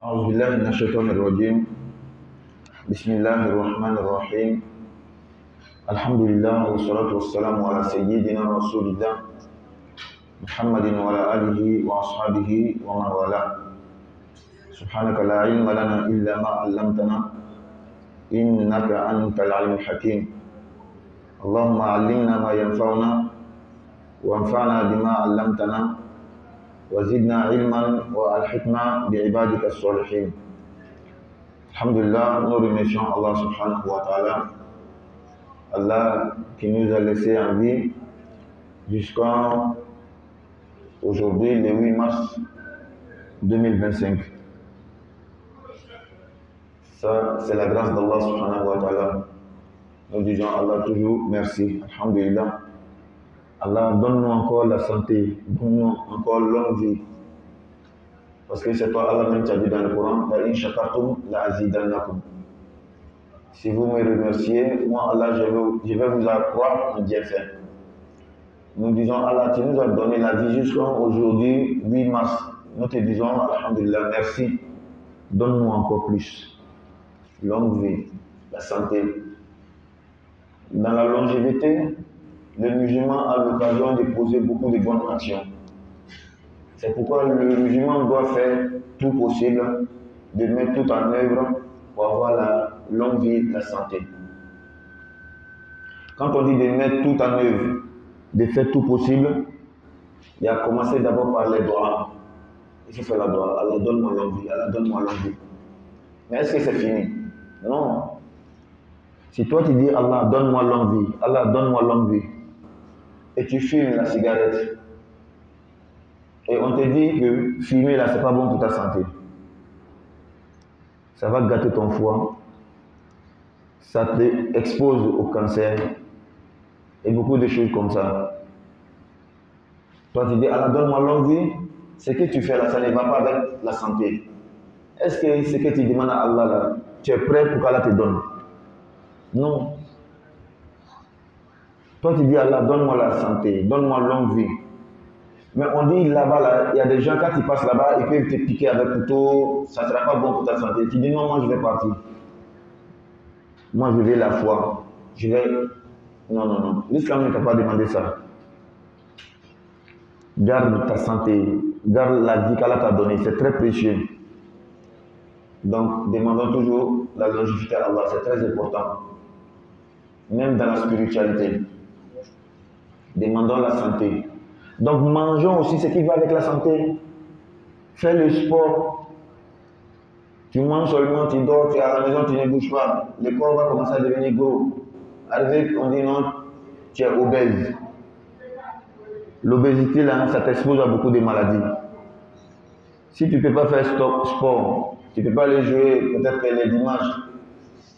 أعوذ بالله من الشيطان الرجيم. بسم الله الرحمن الرحيم. الحمد لله والصلاة والسلام على سيدنا رسول الله محمد وعلى آله وأصحابه ومن والاه. سبحانك لا علم لنا إلا ما علمتنا إنك أنت العليم الحكيم. اللهم علمنا ما ينفعنا وانفعنا بما علمتنا وزدنا علما والحكمة بعبادك الصالحين. Alhamdulillah, nous remercions Allah subhanahu wa ta'ala, Allah qui nous a laissé en vie jusqu'à aujourd'hui, le 8 mars 2025. Ça, c'est la grâce d'Allah subhanahu wa ta'ala. Nous disons à Allah toujours merci. Alhamdulillah. Allah, donne-nous encore la santé, donne-nous encore longue vie. Parce que c'est toi, Allah même, qui a dit dans le Coran, si vous me remerciez, moi, Allah, je vais vous accroître un bienfait. Nous disons, Allah, tu nous as donné la vie jusqu'à aujourd'hui, 8 mars. Nous te disons, Alhamdulillah, merci. Donne-nous encore plus. Longue vie, la santé. Dans la longévité, le musulman a l'occasion de poser beaucoup de bonnes actions. C'est pourquoi le musulman doit faire tout possible, de mettre tout en œuvre pour avoir la longue vie, la santé. Quand on dit de mettre tout en œuvre, de faire tout possible, il y a commencé d'abord par les doigts. Il faut faire la doigt. Allah donne-moi longue vie, Allah donne-moi longue vie. Mais est-ce que c'est fini? Non. Si toi tu dis Allah donne-moi longue vie, Allah donne-moi longue vie, et tu fumes la cigarette, et on te dit que fumer là, c'est pas bon pour ta santé. Ça va gâter ton foie, ça t'expose au cancer, et beaucoup de choses comme ça. Toi, tu dis, Allah, donne-moi longue vie, ce que tu fais là, ça ne va pas avec la santé. Est-ce que ce que tu demandes à Allah là, tu es prêt pour qu'Allah te donne? Non. Toi, tu dis, Allah, donne-moi la santé, donne-moi longue vie. Mais on dit là-bas, là, il y a des gens, quand ils passent là-bas, ils peuvent te piquer avec couteau, ça ne sera pas bon pour ta santé. Tu dis non, moi je vais partir. Moi je vais la foi. Je vais. Non, non, non. L'islam ne t'a pas demandé ça. Garde ta santé, garde la vie qu'Allah t'a donnée, c'est très précieux. Donc, demandons toujours la longévité à Allah, c'est très important. Même dans la spiritualité. Demandons la santé. Donc mangeons aussi ce qui va avec la santé. Fais le sport. Tu manges seulement, tu dors, tu es à la maison, tu ne bouges pas. Le corps va commencer à devenir gros. Arrivé, on dit non, tu es obèse. L'obésité, là, ça t'expose à beaucoup de maladies. Si tu ne peux pas faire sport, tu ne peux pas aller jouer peut-être les dimanches,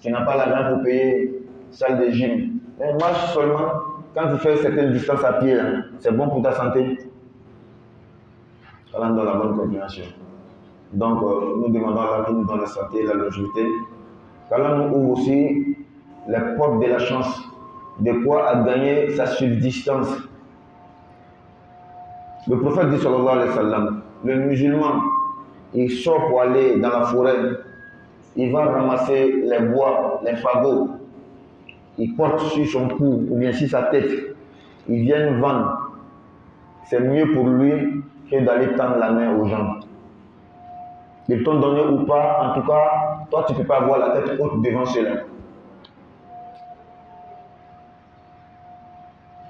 tu n'as pas l'argent pour payer salle de gym. Mais marche seulement. Quand tu fais certaines distances à pied, c'est bon pour ta santé. Allah nous donne la bonne continuation. Donc, nous demandons à Allah qui nous donne la santé et la longévité. Qu'Allah nous ouvre aussi les portes de la chance, de quoi à gagner sa subsistance. Le prophète dit, sallallahu alayhi wa sallam, le musulman, il sort pour aller dans la forêt, il va ramasser les bois, les fagots. Il porte sur son cou ou bien sur sa tête, ils viennent vendre. C'est mieux pour lui que d'aller tendre la main aux gens. Ils t'ont donné ou pas, en tout cas, toi tu ne peux pas avoir la tête haute devant ceux-là.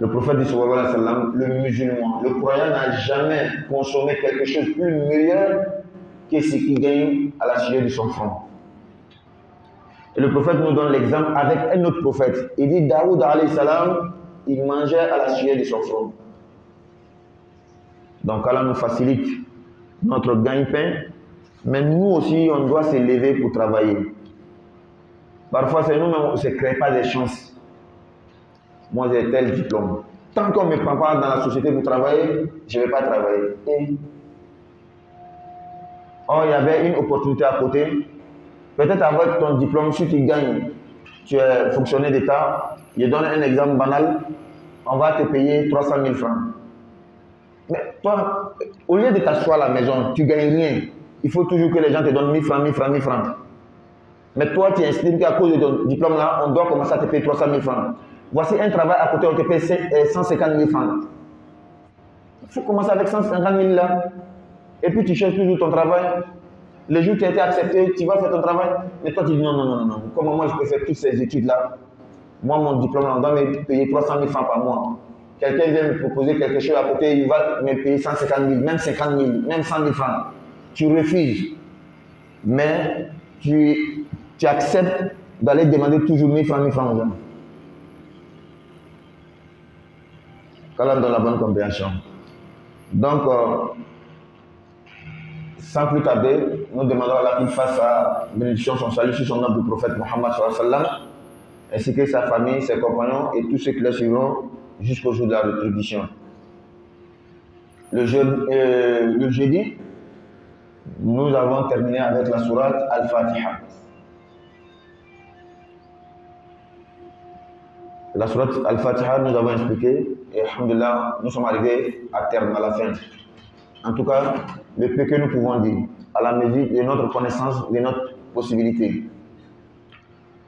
Le prophète dit, sallallahu alayhi wa sallam, le musulman, le croyant n'a jamais consommé quelque chose de plus meilleur que ce qu'il gagne à la sueur de son front. Et le prophète nous donne l'exemple avec un autre prophète. Il dit, Daoud alayhi salam, il mangeait à la sueur de son front. Donc Allah nous facilite notre gagne-pain, mais nous aussi, on doit se lever pour travailler. Parfois, c'est nous-mêmes, on ne se crée pas des chances. Moi, j'ai tel diplôme. Tant qu'on ne me prend pas dans la société pour travailler, je ne vais pas travailler. Et... oh, il y avait une opportunité à côté. Peut-être avec ton diplôme, si tu gagnes, tu es fonctionnaire d'État, je donne un exemple banal, on va te payer 300 000 francs. Mais toi, au lieu de t'asseoir à la maison, tu ne gagnes rien. il faut toujours que les gens te donnent 1000 francs, 1000 francs, 1000 francs. Mais toi, tu estimes qu'à cause de ton diplôme là, on doit commencer à te payer 300 000 francs. Voici un travail à côté, on te paye 150 000 francs. Il faut commencer avec 150 000 là. Et puis tu cherches toujours ton travail. Le jour où tu as été accepté, tu vas faire ton travail. Mais toi, tu dis non, non, non, non. Comment moi je peux faire toutes ces études là? Moi, mon diplôme, on doit me payer 300 000 francs par mois. Quelqu'un vient me proposer quelque chose à côté, il va me payer 150 000, même 50 000, même 100 000 francs. Tu refuses. Mais tu acceptes d'aller demander toujours 1000 francs, 1000 francs aux gens. Qu'Allah donne la bonne compréhension. Donc, sans plus tarder, nous demandons à Allah qu'il fasse sa bénédiction, son salut sur son nom du prophète Mohammed sallallahu alayhi wa sallam, ainsi que sa famille, ses compagnons et tous ceux qui le suivront jusqu'au jour de la rétribution. Le jeudi, nous avons terminé avec la sourate Al-Fatiha. La sourate Al-Fatiha, nous avons expliqué, et alhamdulillah, nous sommes arrivés à terme, à la fin. En tout cas, le peu que nous pouvons dire, à la mesure de notre connaissance, de notre possibilité.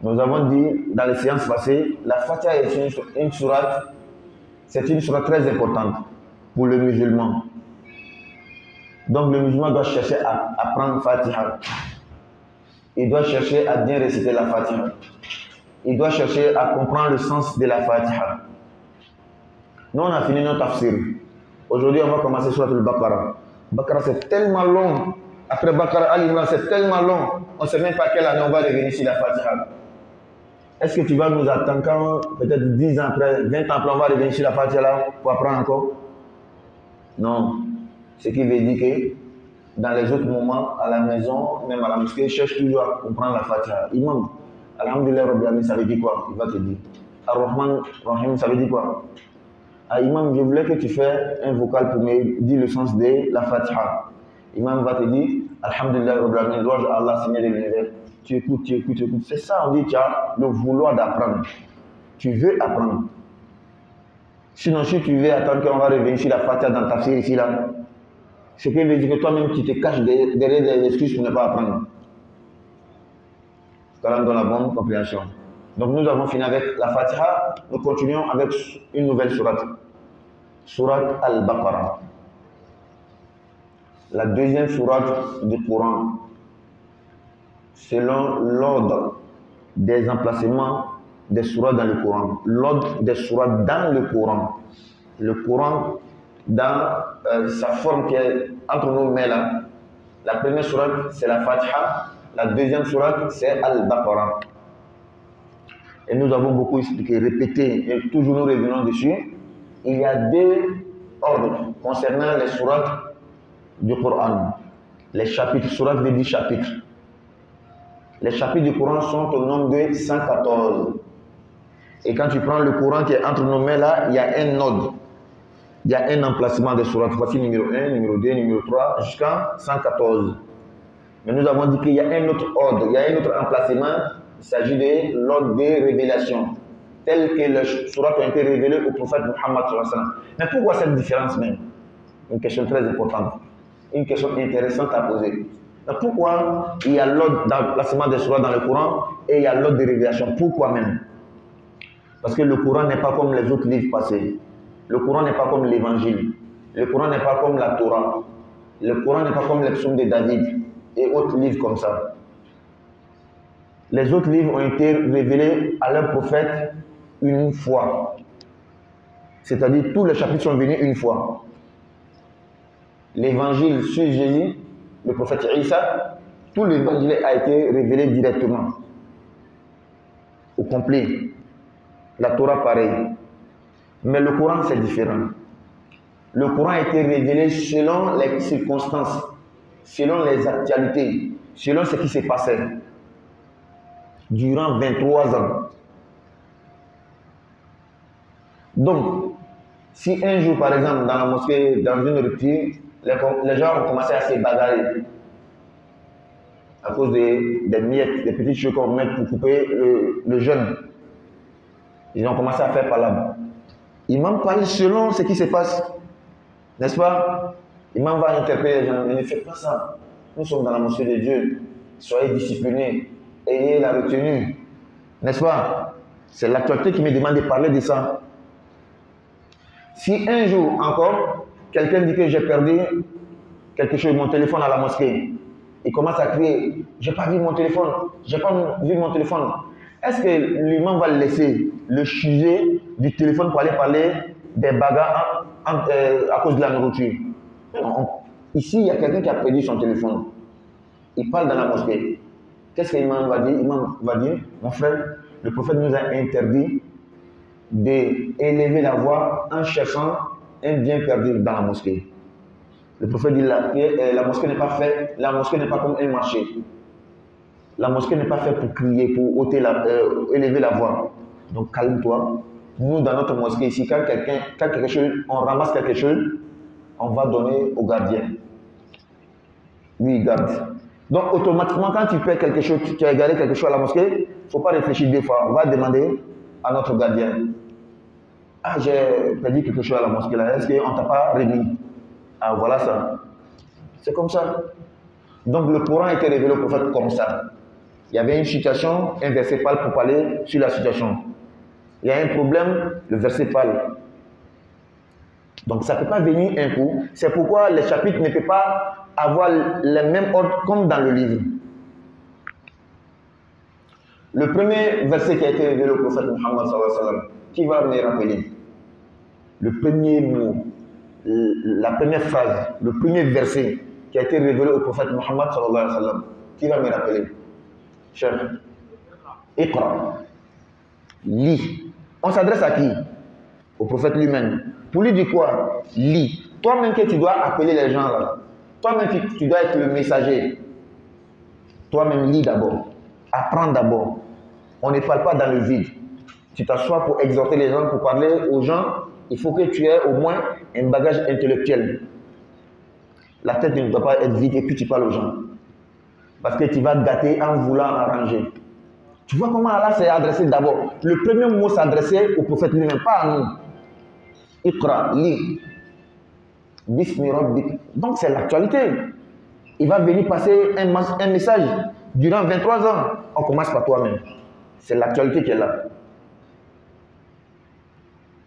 Nous avons dit dans les séances passées, la Fatiha est une sourate, c'est une sourate très importante pour le musulman. Donc le musulman doit chercher à apprendre Fatiha. Il doit chercher à bien réciter la Fatiha. Il doit chercher à comprendre le sens de la Fatiha. Nous, on a fini notre tafsir. Aujourd'hui, on va commencer sur le Baqarah. Baqarah, c'est tellement long. Après Baqarah, Al-Imran, c'est tellement long. On ne sait même pas quelle année on va revenir sur la Fatiha. Est-ce que tu vas nous attendre quand, peut-être 10 ans après, 20 ans après, on va revenir sur la Fatiha là pour apprendre encore? Non. Ce qui veut dire que dans les autres moments, à la maison, même à la mosquée, cherche toujours à comprendre la Fatiha. Imam, Alhamdulillah Rabbil Alamin, ça veut dire quoi? Il va te dire. Ar-Rahman Rahim, ça veut dire quoi? Ah, Imam, je voulais que tu fasses un vocal pour me dire le sens de la Fatiha. Imam va te dire Alhamdulillah Rabbil Alamin, louange à Allah, Seigneur de l'univers. Tu écoutes, tu écoutes, tu écoutes. C'est ça, on dit, tu as le vouloir d'apprendre. Tu veux apprendre. Sinon, si tu veux attendre qu'on va revenir sur la Fatiha dans ta fille ici, là, ce qui veut dire que toi-même, tu te caches derrière des excuses pour ne pas apprendre. C'est quand même dans la bonne compréhension. Donc, nous avons fini avec la Fatiha. Nous continuons avec une nouvelle sourate. Sourate Al-Baqarah. La deuxième sourate du Coran. Selon l'ordre des emplacements des sourates dans le Coran. L'ordre des sourates dans le Coran. Le Coran, dans sa forme qui est entre nos mains là. La première sourate, c'est la Fatiha. La deuxième sourate, c'est Al-Baqarah. Et nous avons beaucoup expliqué, répété, et toujours nous revenons dessus. Il y a deux ordres concernant les sourates du Coran. Les chapitres, sourates veut dire chapitres. Les chapitres du Coran sont au nombre de 114. Et quand tu prends le Coran qui est entre nos mains là, il y a un ordre. Il y a un emplacement des sourates. Voici numéro 1, numéro 2, numéro 3, jusqu'à 114. Mais nous avons dit qu'il y a un autre ordre, il y a un autre emplacement. Il s'agit de l'ordre des révélations, tel que les sourates ont été révélées au prophète Muhammad sallallahu alayhi wa sallam. Mais pourquoi cette différence même? Une question très importante, une question intéressante à poser. Mais pourquoi il y a l'ordre d'emplacement des sourates dans le Coran et il y a l'ordre des révélations? Pourquoi même? Parce que le Coran n'est pas comme les autres livres passés. Le Coran n'est pas comme l'Évangile. Le Coran n'est pas comme la Torah. Le Coran n'est pas comme les psaumes de David et autres livres comme ça. Les autres livres ont été révélés à leur prophète une fois. C'est-à-dire tous les chapitres sont venus une fois. L'évangile sur Jésus, le prophète Isa, tout l'évangile a été révélé directement. Au complet. La Torah pareil. Mais le Coran c'est différent. Le Coran a été révélé selon les circonstances, selon les actualités, selon ce qui s'est passé. Durant 23 ans. Donc, si un jour, par exemple, dans la mosquée, dans une rupture, les gens ont commencé à se bagarrer à cause des miettes, des petites choses qu'on met pour couper le jeûne. Ils ont commencé à faire palabre. Imam parle selon ce qui se passe, n'est-ce pas? Imam va interpeller les gens, mais ne faites pas ça. nous sommes dans la mosquée de Dieu. Soyez disciplinés, ayez la retenue. N'est-ce pas? C'est l'actualité qui me demande de parler de ça. Si un jour encore, quelqu'un dit que j'ai perdu quelque chose, mon téléphone à la mosquée, il commence à crier, j'ai pas vu mon téléphone, j'ai pas vu mon téléphone. Est-ce que l'imam va laisser le sujet du téléphone pour aller parler des bagarres à cause de la nourriture? Non. Ici, il y a quelqu'un qui a perdu son téléphone. Il parle dans la mosquée. Qu'est-ce que l'imam va dire? L'imam va dire, mon frère, le prophète nous a interdit d'élever la voix en cherchant un bien perdu dans la mosquée. Le prophète dit la mosquée n'est pas faite, la mosquée n'est pas comme un marché. La mosquée n'est pas faite pour crier, pour élever la voix. Donc calme-toi. Nous, dans notre mosquée ici, quand quelque chose, on ramasse quelque chose, on va donner au gardien. Lui, il garde. Donc automatiquement, quand tu perds quelque chose, tu as gardé quelque chose à la mosquée, il ne faut pas réfléchir deux fois. On va demander à notre gardien. Ah, j'ai perdu quelque chose à la mosquée là, est-ce qu'on ne t'a pas remis? Ah, voilà ça. C'est comme ça. Donc le Coran a été révélé au prophète comme ça. Il y avait une situation, un verset parle pour parler sur la situation. Il y a un problème, le verset parle. Donc ça ne peut pas venir un coup. C'est pourquoi les chapitres ne peuvent pas avoir le même ordre comme dans le livre. Le premier verset qui a été révélé au prophète Muhammad sallallahu alayhi wa sallam, qui va me rappeler? Le premier mot, la première phrase, le premier verset qui a été révélé au prophète Muhammad sallallahu alayhi wa sallam, qui va me rappeler? Cher, Iqra, lis. On s'adresse à qui? Au prophète lui-même. Pour lui dire quoi? Lis. Toi-même que tu dois appeler les gens là. Toi-même tu dois être le messager. Toi-même lis d'abord. Apprends d'abord. On ne parle pas dans le vide. Tu t'assois pour exhorter les gens, pour parler aux gens. Il faut que tu aies au moins un bagage intellectuel. La tête ne doit pas être vide et puis tu parles aux gens. Parce que tu vas gâter en voulant arranger. Tu vois comment Allah s'est adressé d'abord. Le premier mot s'adressait au prophète lui-même, pas à nous. Iqra, lis. Bismi rabbik. Donc c'est l'actualité. Il va venir passer un message durant 23 ans. On commence par toi-même. C'est l'actualité qui est là.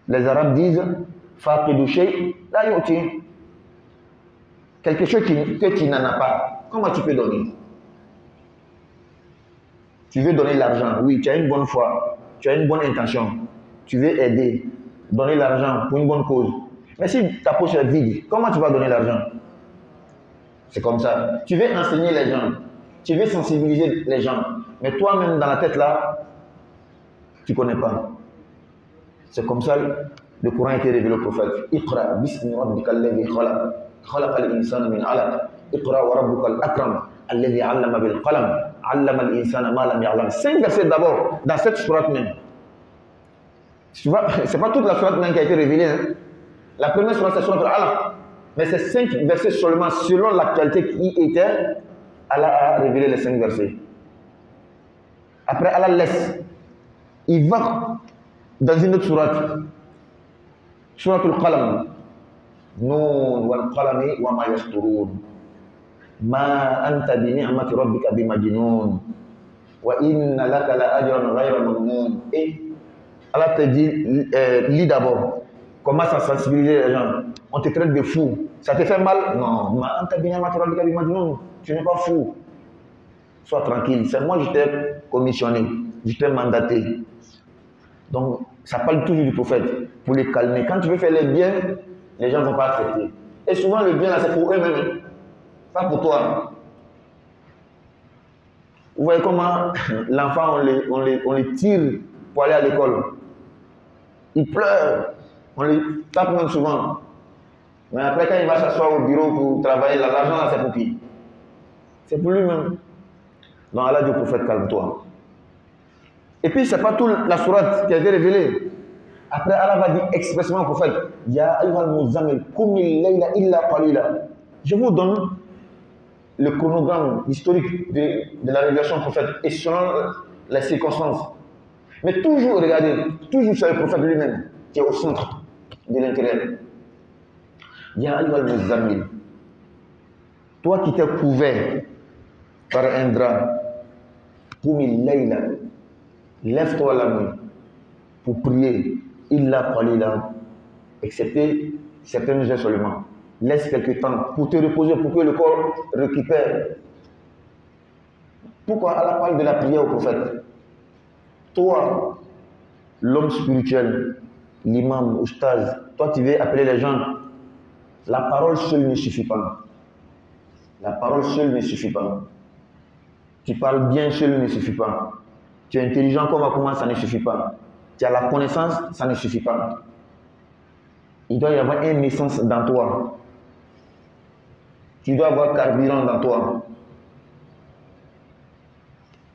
Les Arabes disent Faqidu shay la yu'ti. Quelque chose que tu n'en as pas. Comment tu peux donner? Tu veux donner l'argent, oui, tu as une bonne foi, tu as une bonne intention, tu veux aider, donner l'argent pour une bonne cause. Mais si ta poche est vide, comment tu vas donner l'argent? C'est comme ça. Tu veux enseigner les gens, tu veux sensibiliser les gens, mais toi-même dans la tête là, tu ne connais pas. C'est comme ça le Coran a été révélé au prophète. Iqra bismi rabbika alladhi khalaq, khalaqal insana min alaq, iqra wa rabbukal akram, alladhi 'allama bil qalam. 5 versets d'abord dans cette sourate même. Tu vois, c'est pas toute la sourate même qui a été révélée. Hein. La première sourate c'est sourate Al-Alaq. Mais c'est 5 versets seulement selon l'actualité qui était. Allah a révélé les 5 versets. Après Allah laisse. Il va dans une autre sourate. Sourate Al-Qalam. Nun wal qalami wa ma yasturun. Ma anta bi ni'mati rabbika bimajnun wa inna laka la ajran ghayra mamnun. Et Allah te dit lis d'abord. Commence à sensibiliser les gens. On te traite de fou. Ça te fait mal? Non. Ma anta bi ni'mati rabbika bimajnun. Tu n'es pas fou. Sois tranquille. C'est moi je t'ai commissionné, je t'ai mandaté. Donc ça parle toujours du prophète pour les calmer. Quand tu veux faire le bien, les gens ne vont pas accepter. Et souvent le bien là c'est pour eux-mêmes. Pas pour toi. Vous voyez comment l'enfant, on les tire pour aller à l'école. Il pleure. On les tape même souvent. Mais après, quand il va s'asseoir au bureau pour travailler, l'argent là, c'est pour qui? C'est pour lui-même. Donc Allah dit au prophète, calme-toi. Et puis, ce n'est pas toute la sourate qui a été révélée. Après, Allah va dire expressément au prophète, Ya ayyuhal muzammil, kumil layla illa qalila. Je vous donne le chronogramme historique de la révélation du prophète et selon les circonstances. Mais toujours, regardez, toujours c'est le prophète lui-même qui est au centre de l'intérêt. Ya ayyuhal muzammil. Toi qui t'es couvert par un drap, lève-toi la nuit pour prier, illa qalila, excepté certaines heures seulement. Laisse quelque temps pour te reposer, pour que le corps récupère. Pourquoi Allah parle de la prière au prophète? Toi, l'homme spirituel, l'imam, oustaz, toi tu veux appeler les gens. La parole seule ne suffit pas. La parole seule ne suffit pas. Tu parles bien seul ne suffit pas. Tu es intelligent comme comment ça ne suffit pas. Tu as la connaissance, ça ne suffit pas. Il doit y avoir une naissance dans toi. Tu dois avoir carburant dans toi.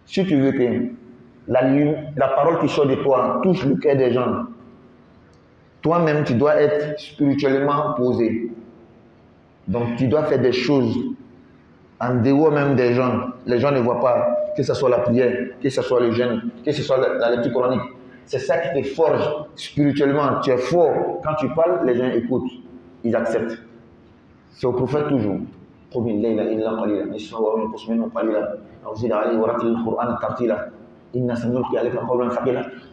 Si tu veux que la parole qui sort de toi touche le cœur des gens, toi-même tu dois être spirituellement posé. Donc tu dois faire des choses en dehors même des gens. Les gens ne voient pas, que ce soit la prière, que ce soit le jeûne, que ce soit la lecture coranique. C'est ça qui te forge spirituellement. Tu es fort. Quand tu parles, les gens écoutent. Ils acceptent. C'est au prophète toujours.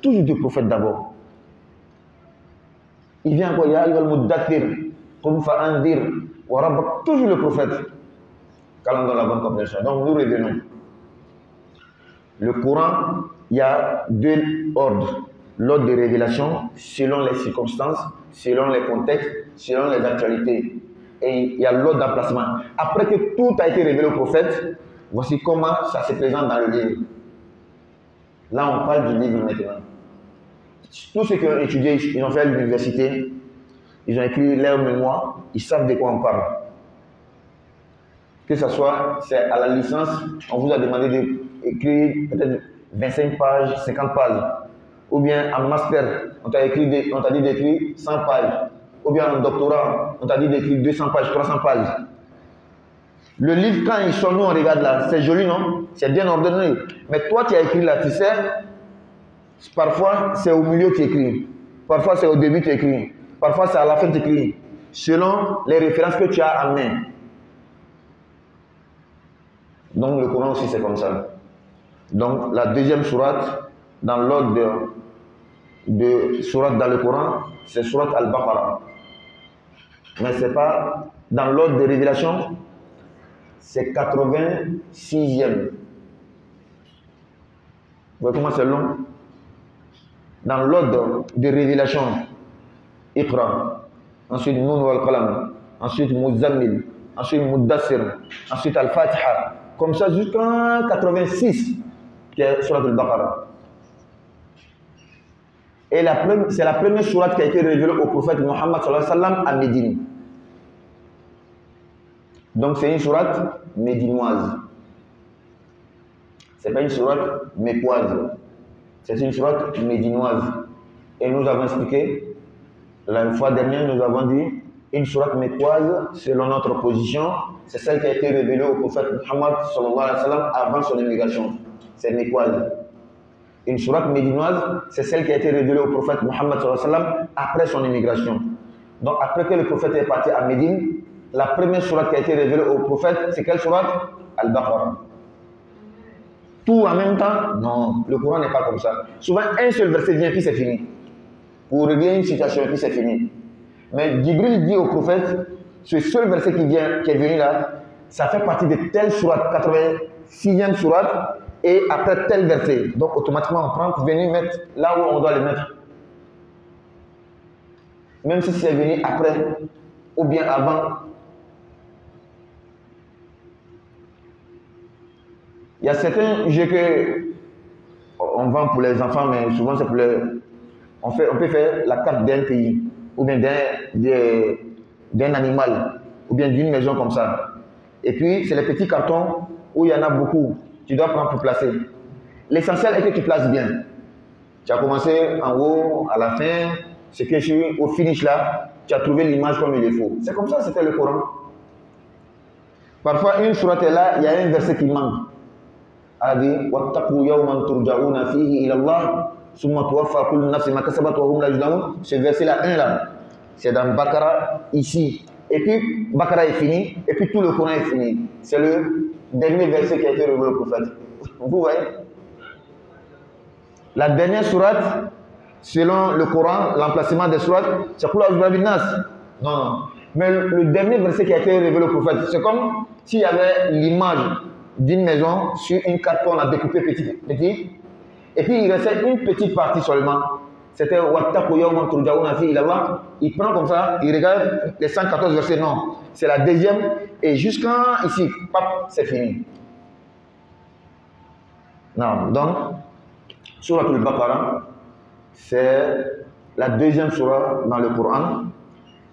Toujours du prophète d'abord. Il vient quoi? Toujours le prophète. Qu'allons dans la bonne compréhension. Donc nous revenons. Le Coran, il y a deux ordres. L'ordre de révélation, selon les circonstances, selon les contextes, selon les actualités. Et il y a l'ordre d'emplacement. Après que tout a été révélé au prophète, voici comment ça se présente dans le livre. Là, on parle du livre maintenant. Tous ceux qui ont étudié, ils ont fait l'université, ils ont écrit leur mémoire, ils savent de quoi on parle. Que ce soit, c'est à la licence, on vous a demandé d'écrire peut-être 25 pages, 50 pages. Ou bien en master, on t'a dit d'écrire 100 pages. Ou bien en doctorat, on t'a dit d'écrire 200 pages, 300 pages. Le livre, quand il sort, nous on regarde là, c'est joli, non? C'est bien ordonné. Mais toi, tu as écrit là, tu sais, parfois c'est au milieu que tu écris. Parfois c'est au début que tu écris. Parfois c'est à la fin que tu écris. Selon les références que tu as amenées. Donc le Coran aussi c'est comme ça. Donc la deuxième sourate, dans l'ordre de sourate dans le Coran, c'est sourate Al-Baqarah. Mais c'est pas dans l'ordre de révélation, c'est 86e. Vous voyez comment c'est long? Dans l'ordre de révélation, Iqra, ensuite Nun wal Qalam, ensuite Muzammil, ensuite Muddassir, ensuite Al-Fatiha. Comme ça jusqu'en 86, qui est sourate Al-Baqarah. Et c'est la première sourate qui a été révélée au prophète Muhammad sallallahu alayhi wa sallam à Médine. Donc c'est une sourate médinoise. Ce n'est pas une sourate mécoise. C'est une sourate médinoise. Et nous avons expliqué, la fois dernière, nous avons dit, une sourate mécoise, selon notre position, c'est celle qui a été révélée au prophète Muhammad sallallahu alayhi wa sallam avant son immigration. C'est mécoise. Une sourate médinoise, c'est celle qui a été révélée au prophète Muhammad sallallahu alayhi wa sallam après son immigration. Donc après que le prophète est parti à Médine, la première sourate qui a été révélée au prophète, c'est quelle sourate? Al-Baqarah. Tout en même temps? Non, le Coran n'est pas comme ça. Souvent, un seul verset vient, puis c'est fini. Pour régler une situation, puis c'est fini. Mais Jibril dit au prophète, ce seul verset qui est venu là, ça fait partie de telle sourate, 86e sourate, et après tel verset. Donc automatiquement, on prend pour venir mettre là où on doit le mettre. Même si c'est venu après, ou bien avant. Il y a certains jeux que on vend pour les enfants, mais souvent c'est pour les... On peut faire la carte d'un pays, ou bien d'un animal, ou bien d'une maison comme ça. Et puis, c'est les petits cartons où il y en a beaucoup. Tu dois prendre pour placer. L'essentiel est que tu places bien. Tu as commencé en haut, à la fin, c'est que au finish là, tu as trouvé l'image comme il faut. C'est comme ça, c'était le Coran. Parfois, une sourate est là, il y a un verset qui manque. A dit wattaqu yawman turja'una fihi ila Allah summa tuwaffa kullu nafsin ma kasabat wa hum la yuzlamun. Ce verset là, 1 là, c'est dans Baqarah ici. et puis Baqara est fini, et puis tout le Coran est fini. C'est le dernier verset qui a été révélé au prophète. Vous voyez? La dernière sourate, selon le Coran, l'emplacement des sourates, c'est Qul a'udhu birabbin nas. Non, non. Mais le dernier verset qui a été révélé au prophète, c'est comme s'il y avait l'image d'une maison sur une carte qu'on a découpée petit, petit. Et puis il restait une petite partie seulement. C'était Wattaqu yawman turja'una fihi ila Allah. Il prend comme ça, il regarde les 114 versets. Non, c'est la deuxième. Et jusqu'à ici, pap, c'est fini. Non, donc, Surat al-Baqarah, c'est la deuxième sourate dans le Coran.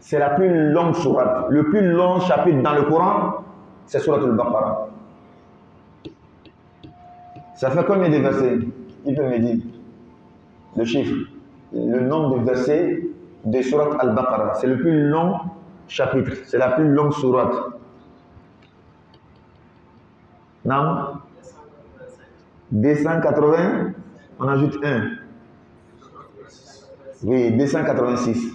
C'est la plus longue sourate. Le plus long chapitre dans le Coran, c'est Surat al-Baqarah. Ça fait combien de versets? Qui peut me dire le chiffre? Le nombre de versets de Surat al-Baqarah. C'est le plus long chapitre. C'est la plus longue sourate. Non? 280, on ajoute 1. Oui, 286.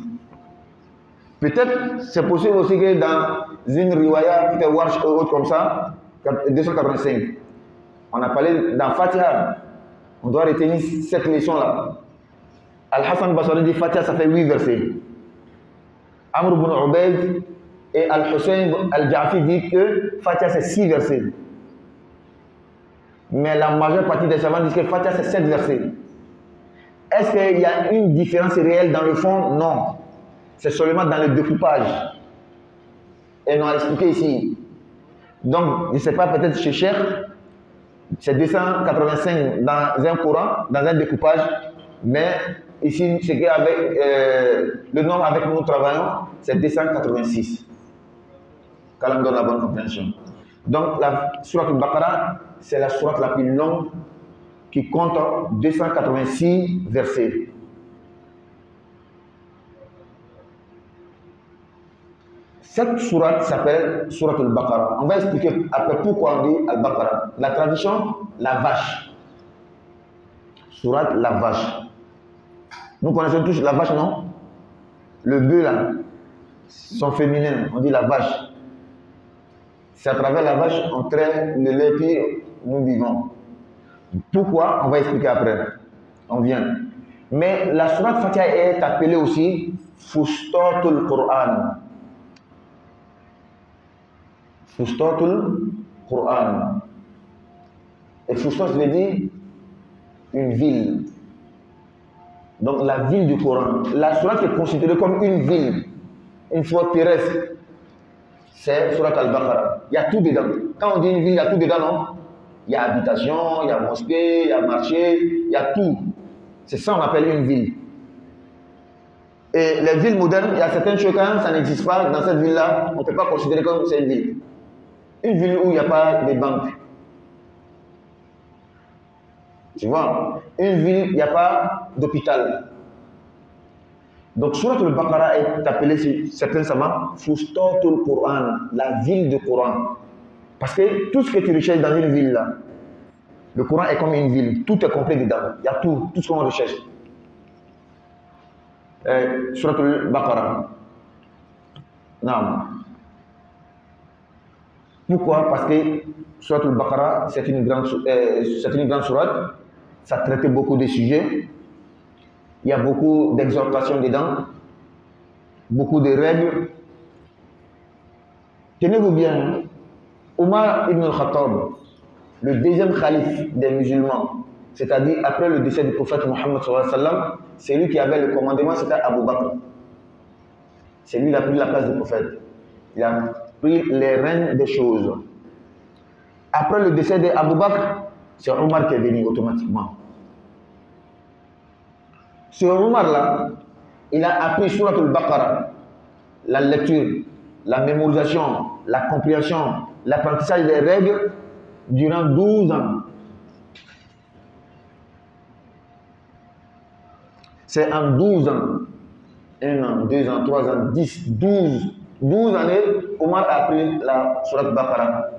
Peut-être, c'est possible aussi que dans une riwaya, peut-être Warsh ou autre comme ça, 285. On a parlé dans Fatiha. On doit retenir cette leçon-là. Al-Hassan Basri dit Fatiha, ça fait 8 versets. Amr ibn Ubayd et Al-Hussein Al-Ja'fi dit que Fatiha, c'est 6 versets. Mais la majeure partie des savants disent que Fatiha, c'est 7 versets. Est-ce qu'il y a une différence réelle dans le fond? Non. C'est seulement dans le découpage. Et on a expliqué ici. Donc, je ne sais pas, peut-être chez Cheikh, c'est 285 dans un Coran, dans un découpage, mais ici, c'est qu'avec le nombre avec nous travaillons, c'est 286. Quand on donne la bonne compréhension. Donc, la Sourate al-Baqarah, c'est la sourate la plus longue qui compte 286 versets. Cette sourate s'appelle Sourate al-Baqarah. On va expliquer après pourquoi on dit al-Baqarah. La traduction, la vache. Sourate la vache. Nous connaissons tous la vache, non? Le bœuf là, son féminin, on dit la vache. C'est à travers la vache on traite le lait puis nous vivons. Pourquoi? On va expliquer après. On vient. Mais la sourate Fatiha est appelée aussi Fustatul Qur'an. Fustatul Qur'an. Et Fustat veut dire une ville. Donc la ville du Coran. La sourate est considérée comme une ville, une sourate terrestre. C'est Surat al-Baqarah. Il y a tout dedans. Quand on dit une ville, il y a tout dedans, non? Il y a habitation, il y a mosquée, il y a marché, il y a tout. C'est ça qu'on appelle une ville. Et les villes modernes, il y a certaines choses quand ça n'existe pas dans cette ville-là, on ne peut pas considérer comme c'est une ville. Une ville où il n'y a pas de banques. Tu vois? Une ville, il n'y a pas d'hôpital. Donc, Surat al-Baqarah est appelée, certains savants, Fustatul Qur'an, la ville du Coran. Parce que tout ce que tu recherches dans une ville, là, le Coran est comme une ville. Tout est complet dedans. Il y a tout ce qu'on recherche. Surat al-Baqarah. Non. Pourquoi? Parce que Surat al-Baqarah, c'est une grande sourate. Ça traite beaucoup de sujets. Il y a beaucoup d'exhortations dedans, beaucoup de règles. Tenez-vous bien, Omar ibn al-Khattab, le deuxième calife des musulmans, c'est-à-dire après le décès du prophète Mohammed, c'est lui qui avait le commandement, c'était Abu Bakr. C'est lui qui a pris la place du prophète. Il a pris les rênes des choses. Après le décès d'Abu Bakr, c'est Omar qui est venu automatiquement. Ce Omar-là, il a appris Surat al-Baqarah, la lecture, la mémorisation, la compréhension, l'apprentissage des règles durant 12 ans. C'est en 12 ans, 1 an, 2 ans, 3 ans, 10, 12 années, Omar a appris la Surat al-Baqarah.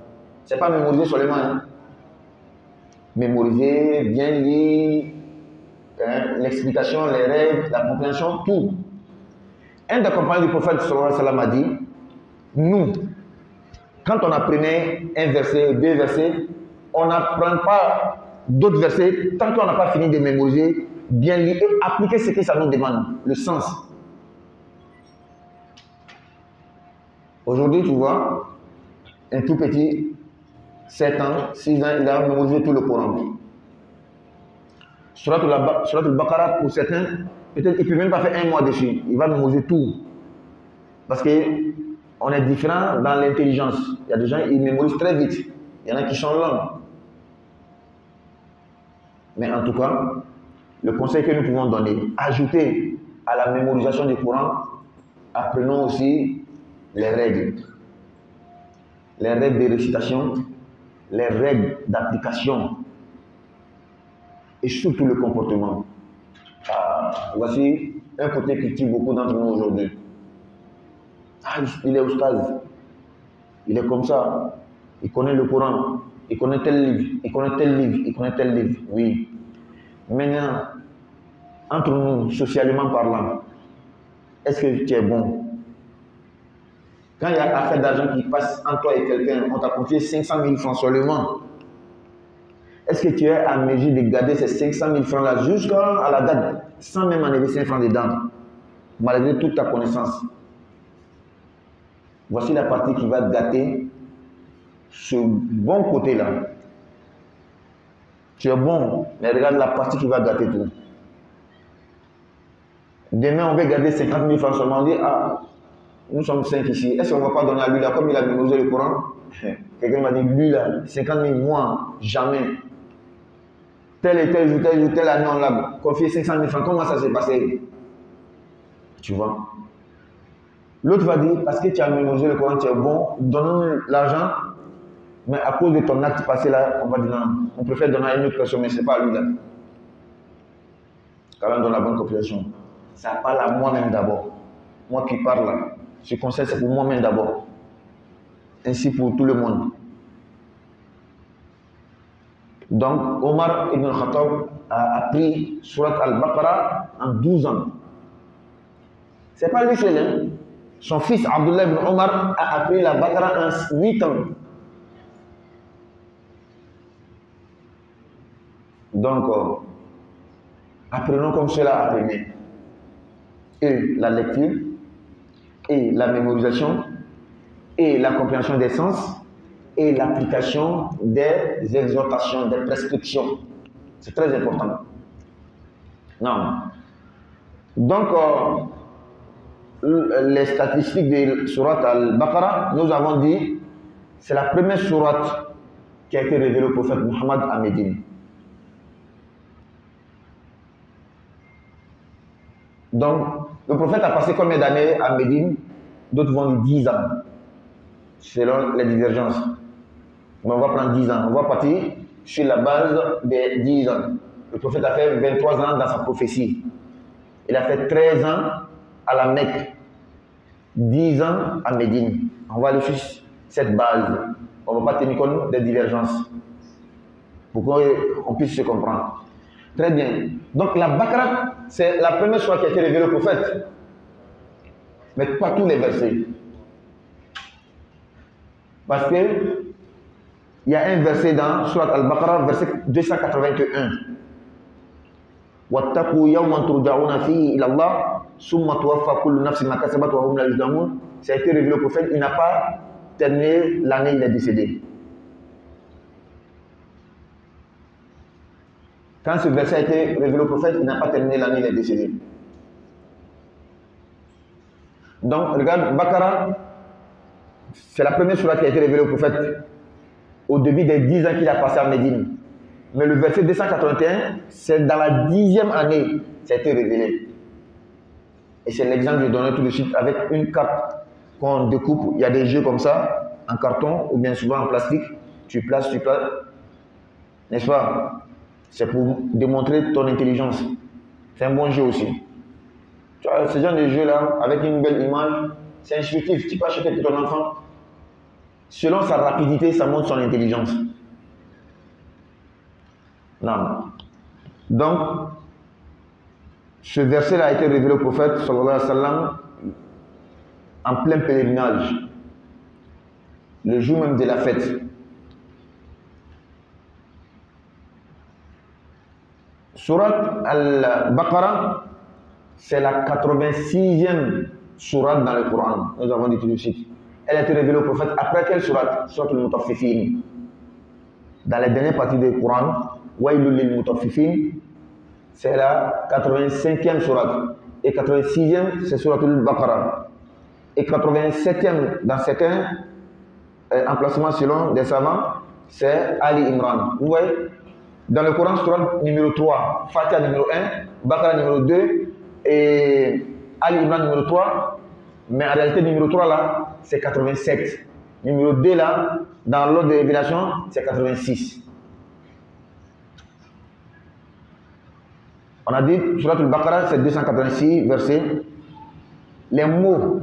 Ce n'est pas mémoriser seulement. Hein. Mémoriser, bien lire, l'explication, les règles, la compréhension, tout. Un des compagnons du prophète sallallahu alayhi wa sallam a dit Nous, quand on apprenait un verset, deux versets, on n'apprend pas d'autres versets tant qu'on n'a pas fini de mémoriser, bien lire et appliquer ce que ça nous demande, le sens. Aujourd'hui, tu vois, un tout petit, 7 ans, 6 ans, il a mémorisé tout le Coran. Surat al-Baqarah, pour certains, peut-être qu'il ne peut même pas faire un mois dessus. Il va mémoriser tout. Parce qu'on est différent dans l'intelligence. Il y a des gens qui mémorisent très vite. Il y en a qui sont lents. Mais en tout cas, le conseil que nous pouvons donner, ajouter à la mémorisation du Coran, apprenons aussi les règles. Les règles de récitation, les règles d'application et surtout le comportement. Voici un côté qui tue beaucoup d'entre nous aujourd'hui. Il est oustaz, il est comme ça, il connaît le Coran, il connaît tel livre, il connaît tel livre, il connaît tel livre, oui. Maintenant, entre nous, socialement parlant, est-ce que tu es bon? Quand il y a affaire d'argent qui passe entre toi et quelqu'un, on t'a confié 500 000 francs seulement. Est-ce que tu es à mesure de garder ces 500 000 francs-là jusqu'à la date, sans même enlever 5 francs dedans, malgré toute ta connaissance? Voici la partie qui va gâter ce bon côté-là. Tu es bon, mais regarde la partie qui va gâter tout. Demain, on va garder 50 000 francs seulement. On dit, nous sommes 5 ici. Est-ce qu'on ne va pas donner à lui là, comme il a mémorisé le Coran? Quelqu'un m'a dit, lui là, 50 000, moi, jamais. Tel et tel jour, telle année, on l'a confié 500 000 francs. Comment ça s'est passé? Tu vois? L'autre va dire, parce que tu as mémorisé le Coran, tu es bon, donne-nous l'argent, mais à cause de ton acte passé là, on va dire non, on préfère donner à une autre personne, mais ce n'est pas à lui là. Quand on donne la bonne compréhension, ça parle à moi-même d'abord. Moi qui parle là, ce conseil c'est pour moi-même d'abord. Ainsi pour tout le monde. Donc, Omar ibn Khattab a appris Surat al-Baqarah en 12 ans. Ce n'est pas lui seul, hein? Son fils Abdullah ibn Omar a appris la Baqarah en 8 ans. Donc, apprenons comme cela apprenez. Et la lecture, et la mémorisation, et la compréhension des sens, et l'application des exhortations, des prescriptions. C'est très important. Non. Donc, les statistiques de Surat al-Baqarah, nous avons dit, c'est la première sourate qui a été révélée au prophète Muhammad à Médine. Donc, le prophète a passé combien d'années à Médine? D'autres vont dire 10 ans, selon les divergences. Mais on va prendre 10 ans. On va partir sur la base des 10 ans. Le prophète a fait 23 ans dans sa prophétie. Il a fait 13 ans à la Mecque, 10 ans à Médine. On va aller sur cette base. On ne va pas tenir compte des divergences pour qu'on puisse se comprendre. Très bien. Donc la Baqarah, c'est la première sourate qui a été révélée au prophète. Mais pas tous les versets. Parce que il y a un verset dans Surat al-Baqarah, verset 281. وَاتَّقُوا يَوْمًا تُرْجَعُونَ فِيهِ إِلَى اللَّهِ ثُمَّ تُوَفَّى كُلُّ نَفْسٍ مَا كَسَبَتْ وَهُمْ لَا يُظْلَمُونَ. Ça a été révélé au prophète, il n'a pas terminé l'année, il est décédé. Quand ce verset a été révélé au prophète, il n'a pas terminé l'année, il est décédé. Donc, regarde, Baqarah, c'est la première sourate qui a été révélée au prophète au début des 10 ans qu'il a passé à Médine. Mais le verset 281, c'est dans la 10e année que ça a été révélé. Et c'est l'exemple que je donnais tout de suite avec une carte qu'on découpe. Il y a des jeux comme ça, en carton ou bien souvent en plastique. Tu places, n'est-ce pas? C'est pour démontrer ton intelligence. C'est un bon jeu aussi. Tu vois, ce genre de jeu-là, avec une belle image, c'est instructif. Tu peux acheter pour ton enfant. Selon sa rapidité, ça montre son intelligence. Non. Donc, ce verset-là a été révélé au prophète, sallallahu alayhi wa sallam, en plein pèlerinage. le jour même de la fête. Surat Al-Baqarah, c'est la 86e surat dans le Coran. Nous avons dit tout de suite. Elle a été révélée au prophète après quelle surat? Surat Al-Mutaffifin. Dans la dernière partie du Coran, Wailul lil Mutaffifin, c'est la 85e surat. Et 86e, c'est surat Al-Baqarah. Et 87e, dans certains emplacements selon des savants, c'est Ali Imran. Vous voyez? Dans le Coran, surat numéro 3, Fatiha numéro 1, Baqarah numéro 2 et Ali Imran numéro 3. Mais en réalité, numéro 3 là, c'est 87. Numéro 2 là, dans l'ordre de révélation, c'est 86. On a dit, surat al-Baqarah, c'est 286 versets. Les mots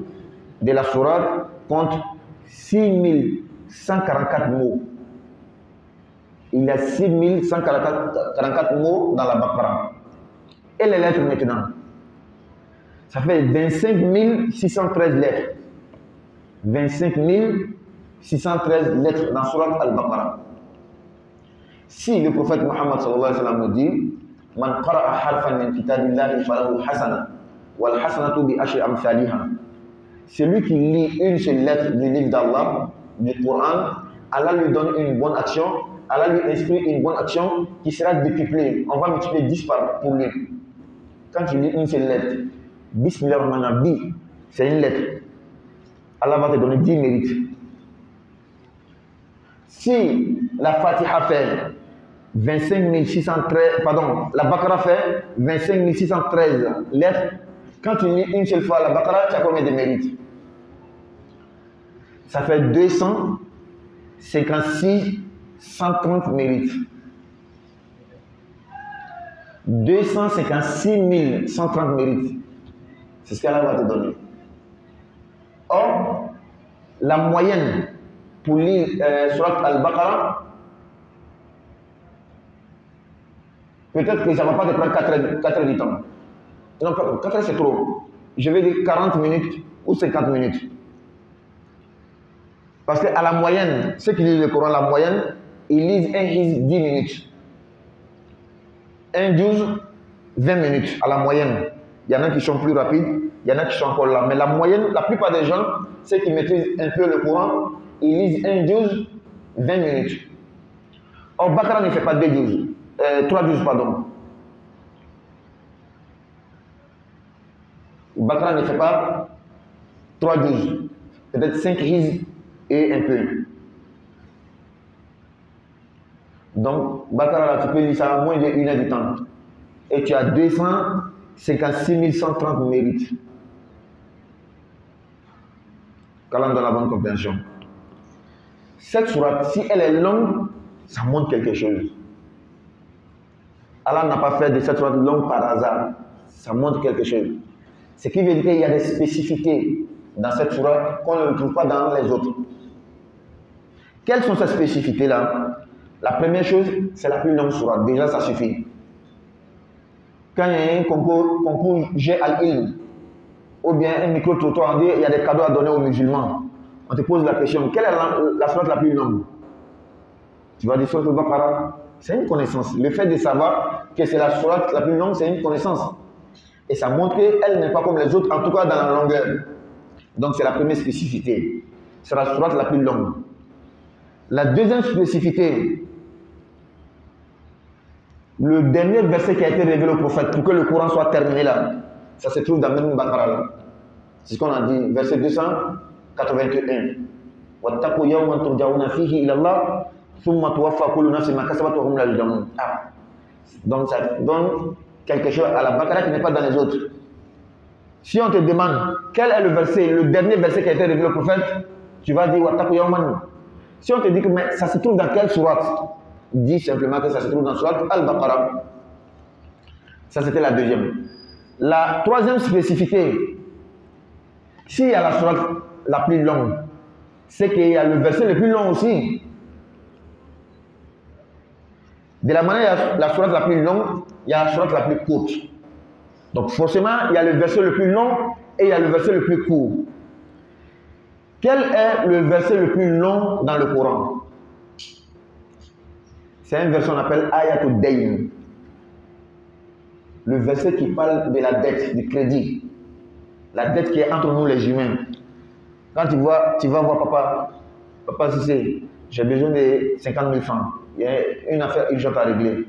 de la surat comptent 6144 mots. Il y a 6144 mots dans la Baqarah. Et les lettres maintenant, ça fait 25 613 lettres. 25 613 lettres dans Surat Al-Baqarah. Si le prophète Muhammad sallallahu alayhi wa sallam nous dit Man qara'a harfan min kitabillahi falahu hasana wal hasanatu bi ashri amthaliha. Celui qui lit une seule lettre du livre d'Allah, du Coran, Allah lui donne une bonne action, Allah lui inspire une bonne action qui sera décuplée. On va multiplier 10 pour lui. Quand tu lis une seule lettre, Bismillahirrahmanirrahim, c'est une lettre. Allah va te donner 10 mérites. Si la Fatiha fait 25 613, pardon, la Baqarah fait 25 613 lettres, quand tu lis une seule fois la Baqarah, tu as combien de mérites? Ça fait 256 130 mérites. 256 130 mérites. C'est ce qu'Allah va te donner. Or, la moyenne pour lire Surat Al-Baqarah, peut-être que ça ne va pas te prendre 4 heures du temps. Non, 4 heures c'est trop. Je vais dire 40 minutes ou 50 minutes. Parce qu'à la moyenne, ceux qui lisent le Coran, la moyenne, ils lisent un hizb 10 minutes. Un 12, 20 minutes à la moyenne. Il y en a qui sont plus rapides, il y en a qui sont encore là. Mais la moyenne, la plupart des gens, ceux qui maîtrisent un peu le Coran, ils lisent un 12, 20 minutes. Or, Baqarah ne fait pas 2 12, 3 12, pardon. Baqarah ne fait pas 3 12, peut-être 5 hizb et un peu. Donc, Baqarah, tu peux lire ça à moins d'1 heure du temps. Et tu as 256 130 mérites. Qu'Allah donne la bonne compréhension. Cette sourate, si elle est longue, ça montre quelque chose. Allah n'a pas fait de cette sourate longue par hasard. Ça montre quelque chose. Ce qui veut dire qu'il y a des spécificités dans cette sourate qu'on ne retrouve pas dans les autres. Quelles sont ces spécificités-là? La première chose, c'est la plus longue sourate. Déjà, ça suffit. Quand il y a un concours J'ai al-Ilm, ou bien un micro-trottoir, on dit il y a des cadeaux à donner aux musulmans. On te pose la question, quelle est la sourate la plus longue? Tu vas dire Surat Al-Baqarah. C'est une connaissance. Le fait de savoir que c'est la sourate la plus longue, c'est une connaissance. Et ça montre qu'elle n'est pas comme les autres, en tout cas dans la longueur. Donc c'est la première spécificité. C'est la sourate la plus longue. La deuxième spécificité, le dernier verset qui a été révélé au prophète pour que le Coran soit terminé là, ça se trouve dans le même Baqarah. C'est ce qu'on a dit, verset 281. وَاتَّقُوا يَوْمًا تُرْجَعُونَ فِيهِ إِلَى اللَّهِ ثُمَّ تُوَفَّى كُلُّ نَفْسٍ مَا كَسَبَتْ وَهُمْ لَا يُظْلَمُونَ. Donc ça donne quelque chose à la Baqarah qui n'est pas dans les autres. Si on te demande quel est le verset, le dernier verset qui a été révélé au prophète, tu vas dire وَاتَّقُوا يَوْمًا. Si on te dit que mais ça se trouve dans quelle sourate, dis simplement que ça se trouve dans Surat Al-Baqarah. Ça c'était la deuxième. La troisième spécificité, s'il y a la sourate la plus longue, c'est qu'il y a le verset le plus long aussi. De la manière, il y a la sourate la plus longue, il y a la sourate la plus courte. Donc forcément, il y a le verset le plus long et il y a le verset le plus court. Quel est le verset le plus long dans le Coran? C'est un verset qu'on appelle Ayatul Dayn. Le verset qui parle de la dette, du crédit. La dette qui est entre nous les humains. Quand tu vas voir papa Cissé, j'ai besoin de 50 000 francs. Il y a une affaire urgente à régler.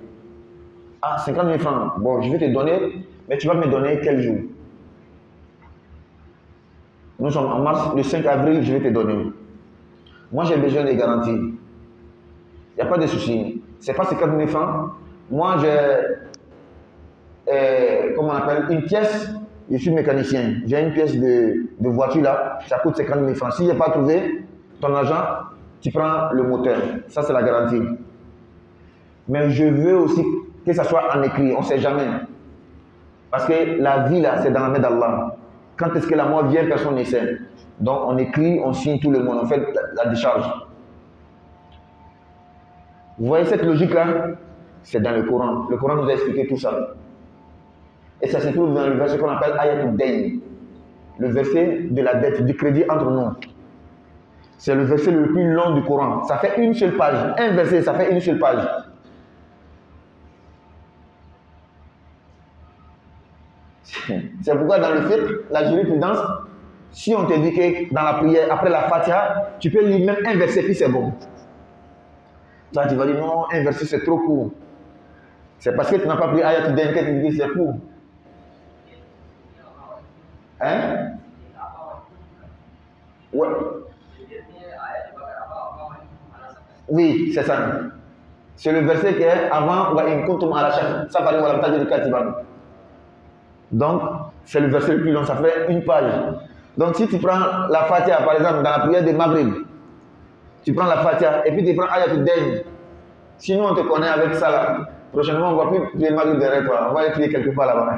Ah, 50 000 francs. Bon, je vais te donner, mais tu vas me donner quel jour? Nous sommes en mars, le 5 avril, je vais te donner. Moi, j'ai besoin de garanties. Il n'y a pas de souci. Ce n'est pas 50 000 francs. Moi, j'ai, comment on appelle, une pièce. Je suis mécanicien. J'ai une pièce de voiture là. Ça coûte 50 000 francs. Si je n'ai pas trouvé ton argent, tu prends le moteur. Ça, c'est la garantie. Mais je veux aussi que ça soit en écrit. On ne sait jamais. Parce que la vie là, c'est dans la main d'Allah. Quand est-ce que la mort vient, personne ne sait. Donc on écrit, on signe tout le monde, on fait la décharge. Vous voyez cette logique-là? C'est dans le Coran. Le Coran nous a expliqué tout ça. Et ça se trouve dans le verset qu'on appelle Ayatul Dayn. Le verset de la dette, du crédit entre nous. C'est le verset le plus long du Coran. Ça fait une seule page. Un verset, ça fait une seule page. C'est pourquoi dans le fait, la jurisprudence, si on te dit que dans la prière, après la Fatiha, tu peux lire même un verset, puis c'est bon. Toi, tu vas dire non, un verset c'est trop court. C'est parce que tu n'as pas pris Ayatul Dayn que tu dis que c'est court. Hein? Ouais. Oui, c'est ça. C'est le verset qui est avant wa in kuntum ala shaf. Ça va dire la katiban. Donc, c'est le verset le plus long, ça fait une page. Donc, si tu prends la Fatiha, par exemple, dans la prière de Maghrib, tu prends la Fatiha et puis tu prends Ayatul Dayn. Sinon, on te connaît avec ça là. Prochainement, on ne va plus prier Maghrib derrière toi. On va écrire quelque part là-bas.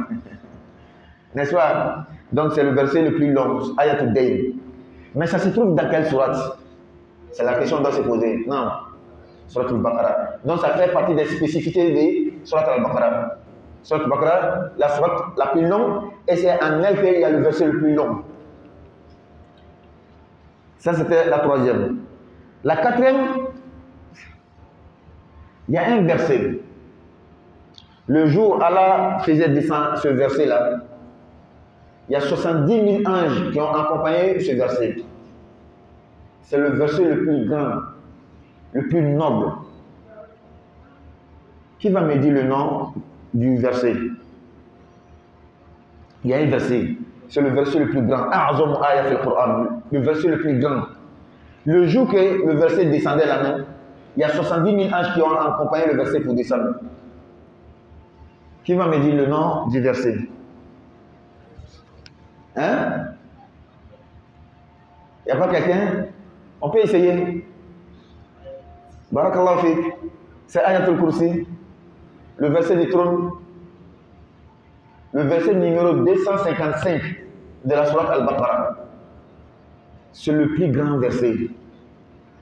N'est-ce pas? Donc, c'est le verset le plus long, Ayatul Dayn. Mais ça se trouve dans quelle sourate? C'est la question qu'on doit se poser. Non, Surat al-Baqarah. Donc, ça fait partie des spécificités de Surat al-Baqarah. Surat al-Baqarah, la sourate la plus longue, et c'est en elle qu'il y a le verset le plus long. Ça, c'était la troisième. La quatrième, il y a un verset. Le jour où Allah faisait descendre ce verset-là, il y a 70 000 anges qui ont accompagné ce verset. C'est le verset le plus grand, le plus noble. Qui va me dire le nom du verset? Il y a un verset, c'est le verset le plus grand. A'zamu aya fil Qur'an, le verset le plus grand. Le jour que le verset descendait la main, il y a 70 000 anges qui ont accompagné le verset pour descendre. Qui va me dire le nom du verset? Hein? Il n'y a pas quelqu'un? On peut essayer. Barakallahu fik. C'est Ayatul Kursi. Le verset du trône. Le verset numéro 255 de la Sourate Al-Baqarah. C'est le plus grand verset.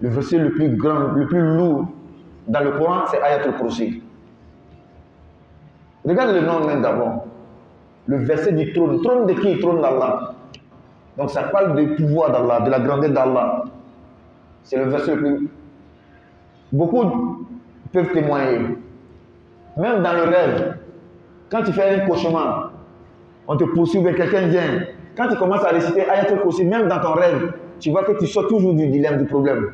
Le verset le plus grand, le plus lourd dans le Coran, c'est Ayatul Kursi. Regarde le nom même d'abord. Le verset du trône. Trône de qui? Trône d'Allah. Donc ça parle du pouvoir d'Allah, de la grandeur d'Allah. C'est le verset le plus... Beaucoup peuvent témoigner. Même dans le rêve, quand tu fais un cauchemar, on te poursuit, quelqu'un vient. Quand tu commences à réciter Ayatul Kursi, même dans ton rêve, tu vois que tu sors toujours du dilemme, du problème.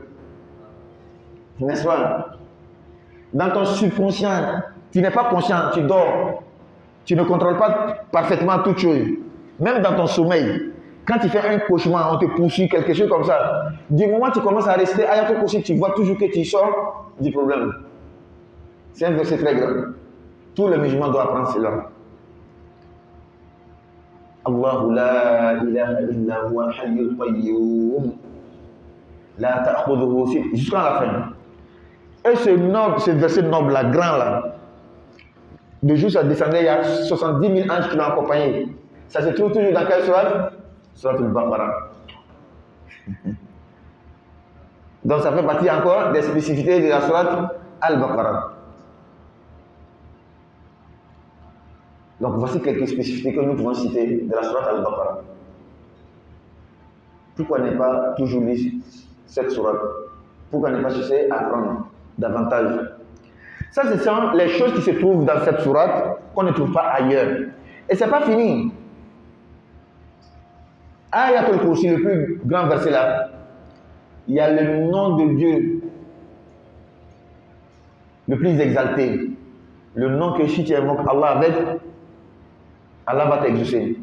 N'est-ce pas? Dans ton subconscient, tu n'es pas conscient, tu dors. Tu ne contrôles pas parfaitement toutes choses. Même dans ton sommeil, quand tu fais un cauchemar, on te poursuit, quelque chose comme ça. Du moment où tu commences à réciter Ayatul Kursi, tu vois toujours que tu sors du problème. C'est un verset très grand. Tous les musulmans doivent apprendre cela. Allahu la ilaha illa huwa al-hayyul qayyum. La ta'khudhuhu sinatun. Jusqu'à la fin. Et ce verset noble, là, grand là, de jour ça descendait, il y a 70 000 anges qui l'ont accompagné. Ça se trouve toujours dans quelle sourate? Sourate al-Baqarah. Donc ça fait partie encore des spécificités de la sourate al-Baqarah. Donc voici quelques spécificités que nous pouvons citer de la sourate al-Baqarah. pourquoi ne pas toujours lire cette sourate? Pourquoi ne pas chercher à apprendre davantage? Ça, ce sont les choses qui se trouvent dans cette sourate qu'on ne trouve pas ailleurs. Et ce n'est pas fini. Ayatul Kursi, le plus grand verset là, il y a le nom de Dieu le plus exalté. Le nom que si tu invoques Allah avec, Allah va t'exaucer.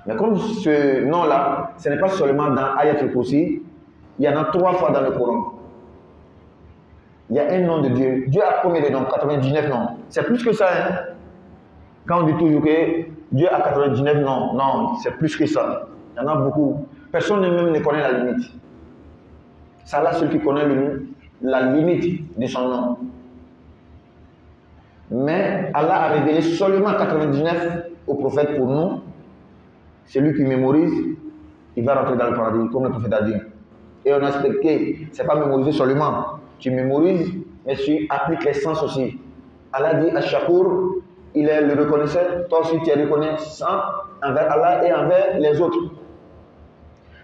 Mais comme ce nom-là, ce n'est pas seulement dans Ayatul Kursi, il y en a 3 fois dans le Coran. Il y a un nom de Dieu. Dieu a combien de noms? 99 noms. C'est plus que ça. Hein? Quand on dit toujours que Dieu a 99 noms, non, c'est plus que ça. Il y en a beaucoup. Personne même ne connaît la limite. C'est Allah seul qui connaît la limite de son nom. Mais Allah a révélé seulement 99 au prophète pour nous. Celui qui mémorise, il va rentrer dans le paradis, comme le prophète a dit. Et on a expliqué, ce n'est pas mémoriser seulement. Tu mémorises, mais tu appliques les sens aussi. Allah dit, Ash-Shakur, il est le reconnaissant. Toi aussi, tu es reconnaissant envers Allah et envers les autres.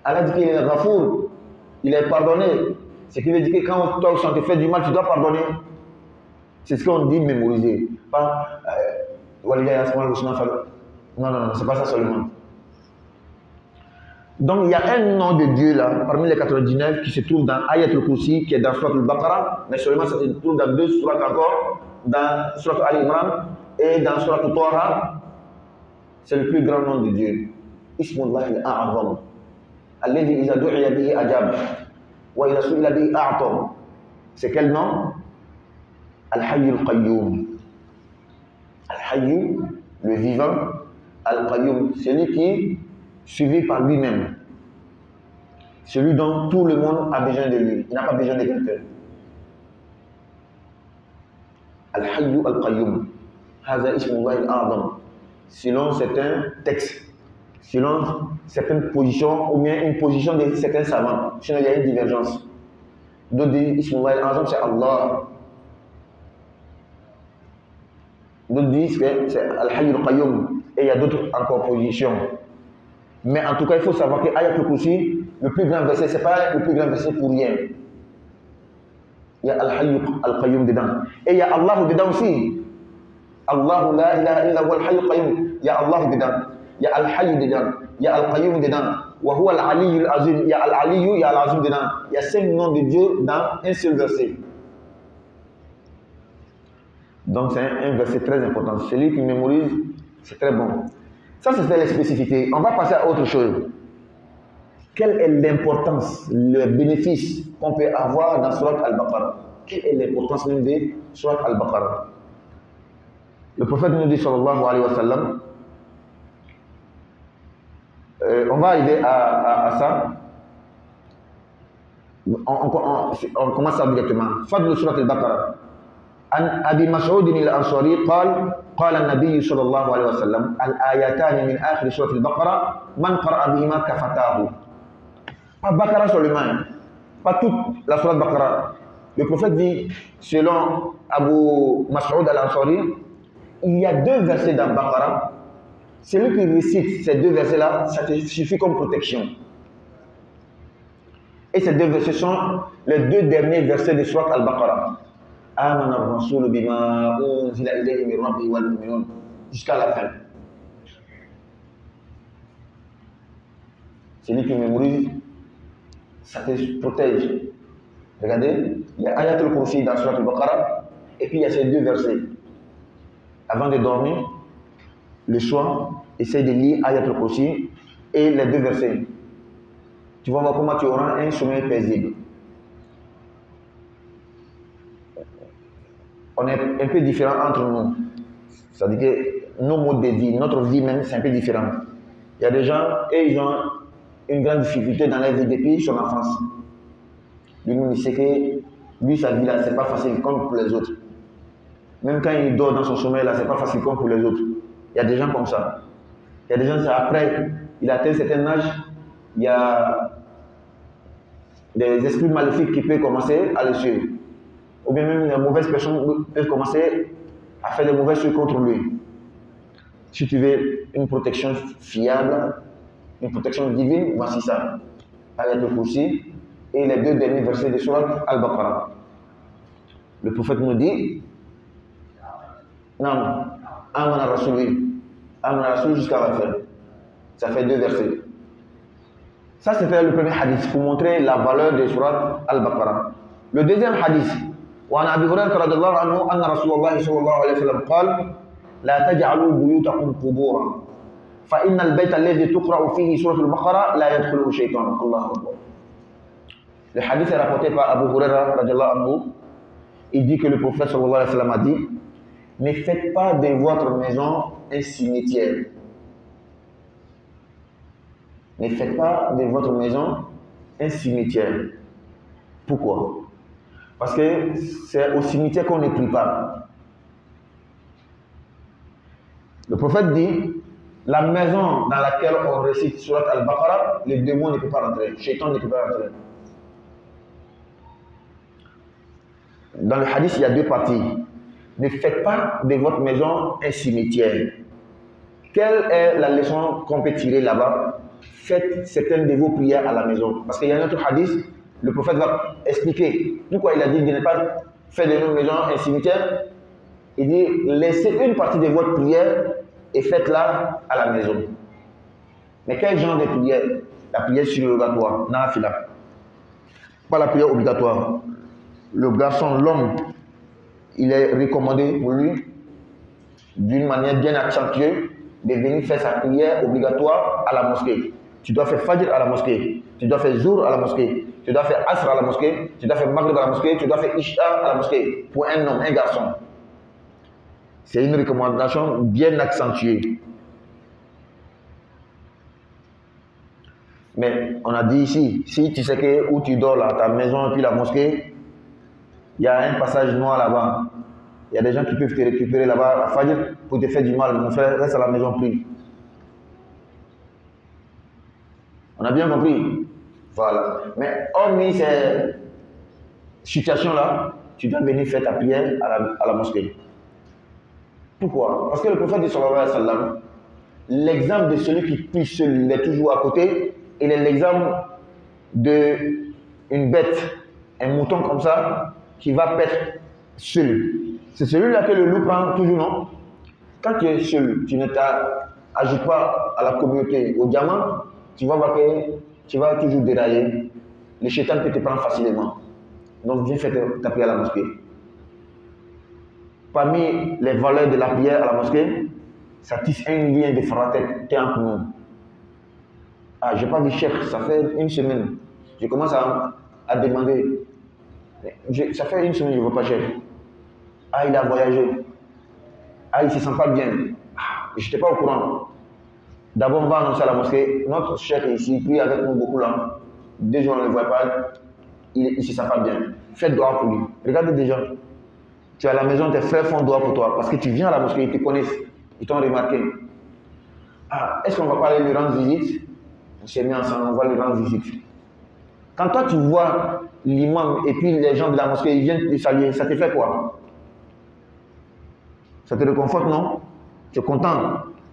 Allah dit qu'il est Ghafour, il est pardonné. Ce qui veut dire que quand toi aussi on te fait du mal, tu dois pardonner. C'est ce qu'on dit mémoriser. Pas non, non, c'est pas ça seulement. Donc il y a un nom de Dieu là, parmi les 99, qui se trouve dans Ayatul Kursi, qui est dans Surat al-Baqarah, mais seulement ça se trouve dans 2 sourates encore, dans Surat al-Imran et dans Surat al-Taha. C'est le plus grand nom de Dieu. Ismullah al-A'zam. Alladhi iza du'iya bihi ajab. Wa iza su'ila bihi a'tam. C'est quel nom? Al-Hayy al-Qayyum. Al-Hayy, le vivant. Al-Qayyum, celui qui suivi par lui-même. Celui dont tout le monde a besoin de lui. Il n'a pas besoin de quelqu'un. Al-Hayy al-Qayyum. Haza ismullah al-A'zam. Selon certains textes, selon certaines positions, ou bien une position de certains savants. Sinon, il y a une divergence. D'autres disent ismullah al-A'zam, c'est Allah. D'autres disent que c'est Al-Hayy al-Qayyum. Et il y a d'autres encore positions. Mais en tout cas, il faut savoir que Ayatul Kursi, le plus grand verset, ce n'est pas le plus grand verset pour rien. Il y a Al-Hayy al-Qayyum dedans. Et il y a Allah dedans aussi. Allahu la ilaha illa huwa al-Hayy al-Qayyum. Il y a Allah dedans. Il y a Al-Hayy dedans. Il y a Al-Qayyum dedans. Wa huwa al-Aliy al-Azim. Il y a Al-Aliy, il y a Al-Azim dedans. Il y a 5 noms de Dieu dans un seul verset. Donc c'est un verset très important. Celui qui mémorise, c'est très bon. Ça, c'était les spécificités. On va passer à autre chose. Quelle est l'importance, le bénéfice qu'on peut avoir dans Surat al-Baqarah? Quelle est l'importance même de Surat al-Baqarah? Le prophète nous dit, sallallahu alayhi wa sallam, on va arriver à ça. On commence ça directement. Fadl Surat al-Baqarah. عن أبي مسعود الأنصاري قال قال النبي صلى الله عليه وسلم الآيتان من آخر سورة البقرة من قرأ بهما كفتاه. Pas Baqarah seulement, pas toute la Surat Baqarah. Le prophète dit, selon Abu Mas'ud al-Ansari, il y a 2 versets dans Baqarah. Celui qui récite ces 2 versets-là, ça te suffit comme protection. Et ces 2 versets sont les 2 derniers versets de Surat al-Baqarah. Amana ar-rasul bima unzila ilayhi min rabbihi wal mu'minun, jusqu'à la fin. Celui qui mémorise, ça te protège. Regardez, il y a Ayatul Kursi dans Surat al-Baqarah, et puis il y a ces 2 versets. Avant de dormir, le soir, essaye de lire Ayatul Kursi et les 2 versets. Tu vas voir comment tu auras un sommeil paisible. On est un peu différents entre nous. C'est-à-dire que nos modes de vie, notre vie même, c'est un peu différent. Il y a des gens, et ils ont une grande difficulté dans la vie depuis son enfance. Lui, il sait que lui, sa vie là, c'est pas facile comme pour les autres. Même quand il dort dans son sommeil là, c'est pas facile comme pour les autres. Il y a des gens comme ça. Il y a des gens, après, il atteint un certain âge, il y a des esprits maléfiques qui peuvent commencer à le suivre. Ou bien même une mauvaise personne peut commencer à faire des mauvaises choses contre lui. Si tu veux une protection fiable, une protection divine, voici ça. Ayat al-Kursi et les 2 derniers versets de Surat Al-Baqarah. Le prophète nous dit, non, Amana Rasoul jusqu'à la fin. Ça fait 2 versets. Ça, c'était le premier hadith pour montrer la valeur de Surat Al-Baqarah. Le deuxième hadith, وعن أبي هريرة رضي الله عنه أن رسول الله صلى الله عليه وسلم قال لا تجعلوا بيوتكم قبورا فإن البيت الذي تقرأ فيه سورة البقرة لا يدخله شيطان. الله أكبر. Le hadith est rapporté par Abu Hurairah radiallahu anhu. Il dit que le prophète sallallahu alayhi wa sallam a dit, ne faites pas de votre maison un cimetière. Ne faites pas de votre maison un cimetière. Pourquoi? Parce que c'est au cimetière qu'on ne prie pas. Le prophète dit, la maison dans laquelle on récite Surat Al-Baqarah, les démons ne peuvent pas rentrer, le shaitan ne peut pas rentrer. Dans le hadith, il y a 2 parties. Ne faites pas de votre maison un cimetière. Quelle est la leçon qu'on peut tirer là-bas? Faites certaines de vos prières à la maison. Parce qu'il y a un autre hadith, le prophète va expliquer pourquoi il a dit de ne pas faire de nos maisons un cimetière. Il dit, laissez une partie de votre prière et faites-la à la maison. Mais quel genre de prière? La prière surrogatoire, nafila. Pas la prière obligatoire. Le garçon, l'homme, il est recommandé pour lui, d'une manière bien accentuée, de venir faire sa prière obligatoire à la mosquée. Tu dois faire Fajr à la mosquée, tu dois faire Zour à la mosquée, tu dois faire Asr à la mosquée, tu dois faire Maghrib à la mosquée, tu dois faire Isha à la mosquée, pour un homme, un garçon. C'est une recommandation bien accentuée. Mais on a dit ici, si tu sais que où tu dors là, ta maison et puis la mosquée, il y a un passage noir là-bas. Il y a des gens qui peuvent te récupérer là-bas à Fajr pour te faire du mal. Mon frère, reste à la maison, prie. On a bien compris. Voilà. Mais hormis ces situations-là, tu dois venir faire ta prière à la mosquée. Pourquoi? Parce que le prophète dit sallallahu alayhi wa sallam, l'exemple de celui qui prie seul, il est toujours à côté. Il est l'exemple d'une bête, un mouton comme ça, qui va paître seul. C'est celui-là que le loup prend toujours, non? Quand tu es seul, tu ne t'ajoutes pas à la communauté, au diamant, tu vas voir que tu vas toujours dérailler. Le shaitan peut te prendre facilement. Donc viens faire ta prière à la mosquée. Parmi les valeurs de la prière à la mosquée, ça tisse un lien de fraternité entre nous. Ah, je n'ai pas vu Cheikh, ça fait une semaine. Je commence à demander. Ça fait une semaine que je ne vois pas Cheikh. Ah, il a voyagé. Ah, il ne se sent pas bien. Ah, je n'étais pas au courant. D'abord, on va annoncer à la mosquée. Notre Cheikh est ici, il prie avec nous beaucoup là. 2 jours, on ne le voit pas. Il ne se sent pas bien. Faites droit pour lui. Regardez déjà. Tu es à la maison, tes frères font droit pour toi. Parce que tu viens à la mosquée, ils te connaissent. Ils t'ont remarqué. Ah, est-ce qu'on ne va pas aller lui rendre visite? On s'est mis ensemble, on va lui rendre visite. Quand toi, tu vois l'imam et puis les gens de la mosquée, ils viennent te saluer, ça te fait quoi? Ça te réconforte, non? Tu es content.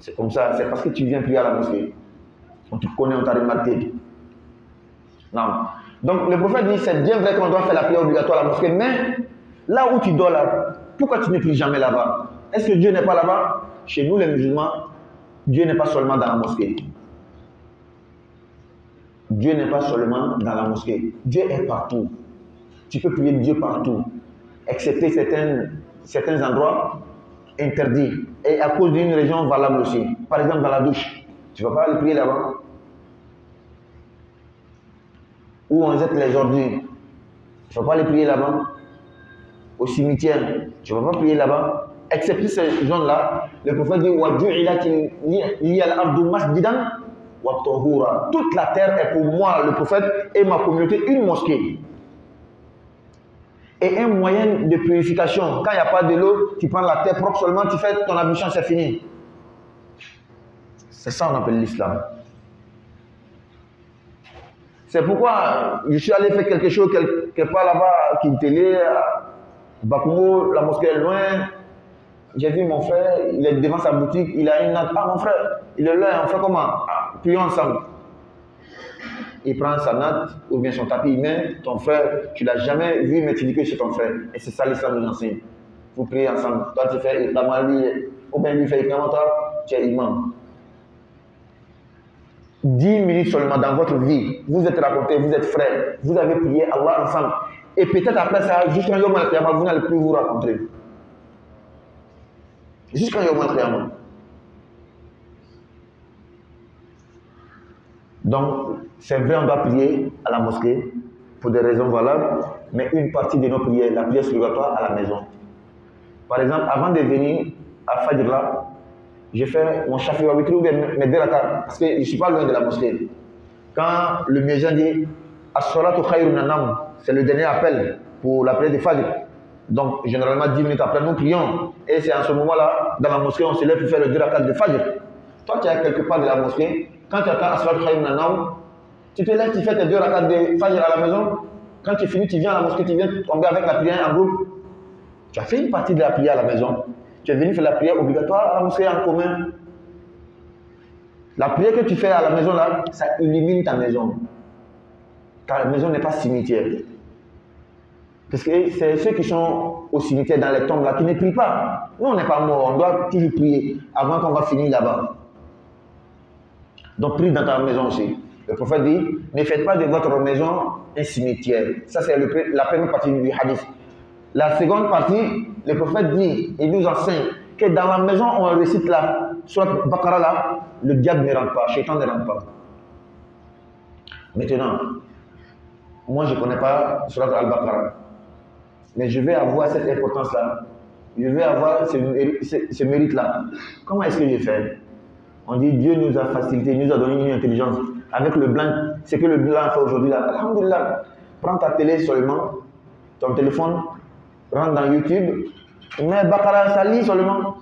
C'est comme ça, c'est parce que tu viens prier à la mosquée. On te connaît, on t'a remarqué. Non. Donc le prophète dit, c'est bien vrai qu'on doit faire la prière obligatoire à la mosquée, mais là où tu dors là, pourquoi tu ne pries jamais là-bas? Est-ce que Dieu n'est pas là-bas? Chez nous les musulmans, Dieu n'est pas seulement dans la mosquée. Dieu n'est pas seulement dans la mosquée. Dieu est partout. Tu peux prier Dieu partout, excepté certains endroits interdits. Et à cause d'une région valable aussi. Par exemple, dans la douche. Tu ne vas pas aller prier là-bas. Où on jette les ordures. Tu ne vas pas aller prier là-bas. Au cimetière. Tu ne vas pas prier là-bas. Excepté ces zones-là, le prophète dit toute la terre est pour moi, le prophète, et ma communauté, une mosquée. Et un moyen de purification. Quand il n'y a pas de l'eau, tu prends la terre propre seulement, tu fais ton ablution, c'est fini. C'est ça qu'on appelle l'islam. C'est pourquoi je suis allé faire quelque chose quelque part là-bas, Kintélé, Bakumo, la mosquée est loin. J'ai vu mon frère, il est devant sa boutique, il a une note. Ah mon frère, il est là, on fait comment? Ah, prions ensemble. il prend sa natte ou bien son tapis, il met ton frère, tu ne l'as jamais vu, mais tu dis que c'est ton frère. Et c'est ça l'islam nous enseigne. Vous priez ensemble. Toi, tu fais Iqama, lui, ou bien lui fait Iqama, toi, tu es imam. 10 minutes seulement dans votre vie, vous êtes racontés, vous êtes frères, vous avez prié Allah ensemble. Et peut-être après ça, jusqu'à Yom al-Qiyamah, vous n'allez plus vous rencontrer. Jusqu'à Yom al-Qiyamah. Donc, c'est vrai, on doit prier à la mosquée pour des raisons valables, mais une partie de nos prières, la prière obligatoire à la maison. Par exemple, avant de venir à Fajr là, j'ai fait mon Shafi wa Witri ou bien mes 2 rakats, parce que je ne suis pas loin de la mosquée. Quand le muezzin dit As-salatu khayrun minannawm, c'est le dernier appel pour la prière de Fajr. Donc, généralement, 10 minutes après, nous prions. Et c'est en ce moment-là, dans la mosquée, on se lève pour faire le 2 rakats de Fajr. Toi, tu es quelque part de la mosquée. Quand tu attends As-salatu khayrun minannawm, tu te lèves, tu fais tes 2 rakats de Fajr à la maison. Quand tu finis, tu viens à la mosquée, tu viens tomber avec la prière en groupe. Tu as fait une partie de la prière à la maison. Tu es venu faire la prière obligatoire à la mosquée en commun. La prière que tu fais à la maison là, ça illumine ta maison. Ta maison n'est pas cimetière. Parce que c'est ceux qui sont au cimetière dans les tombes là qui ne prient pas. Nous, on n'est pas morts, on doit toujours prier avant qu'on va finir là-bas. Donc prie dans ta maison aussi. Le prophète dit, ne faites pas de votre maison un cimetière. Ça c'est la première partie du hadith. La seconde partie, le prophète dit, il nous enseigne que dans la maison on récite la sourate Baqara là, le diable ne rentre pas, Shaitan ne rentre pas. Maintenant, moi je ne connais pas sourate Al-Baqara, mais je vais avoir cette importance là, je vais avoir ce mérite là. Comment est-ce que j'ai fait? On dit Dieu nous a facilité, il nous a donné une intelligence. Avec le blanc, c'est que le blanc fait aujourd'hui là. Alhamdulillah, prends ta télé seulement, ton téléphone, rentre dans YouTube, mais Baqara, ça lit seulement.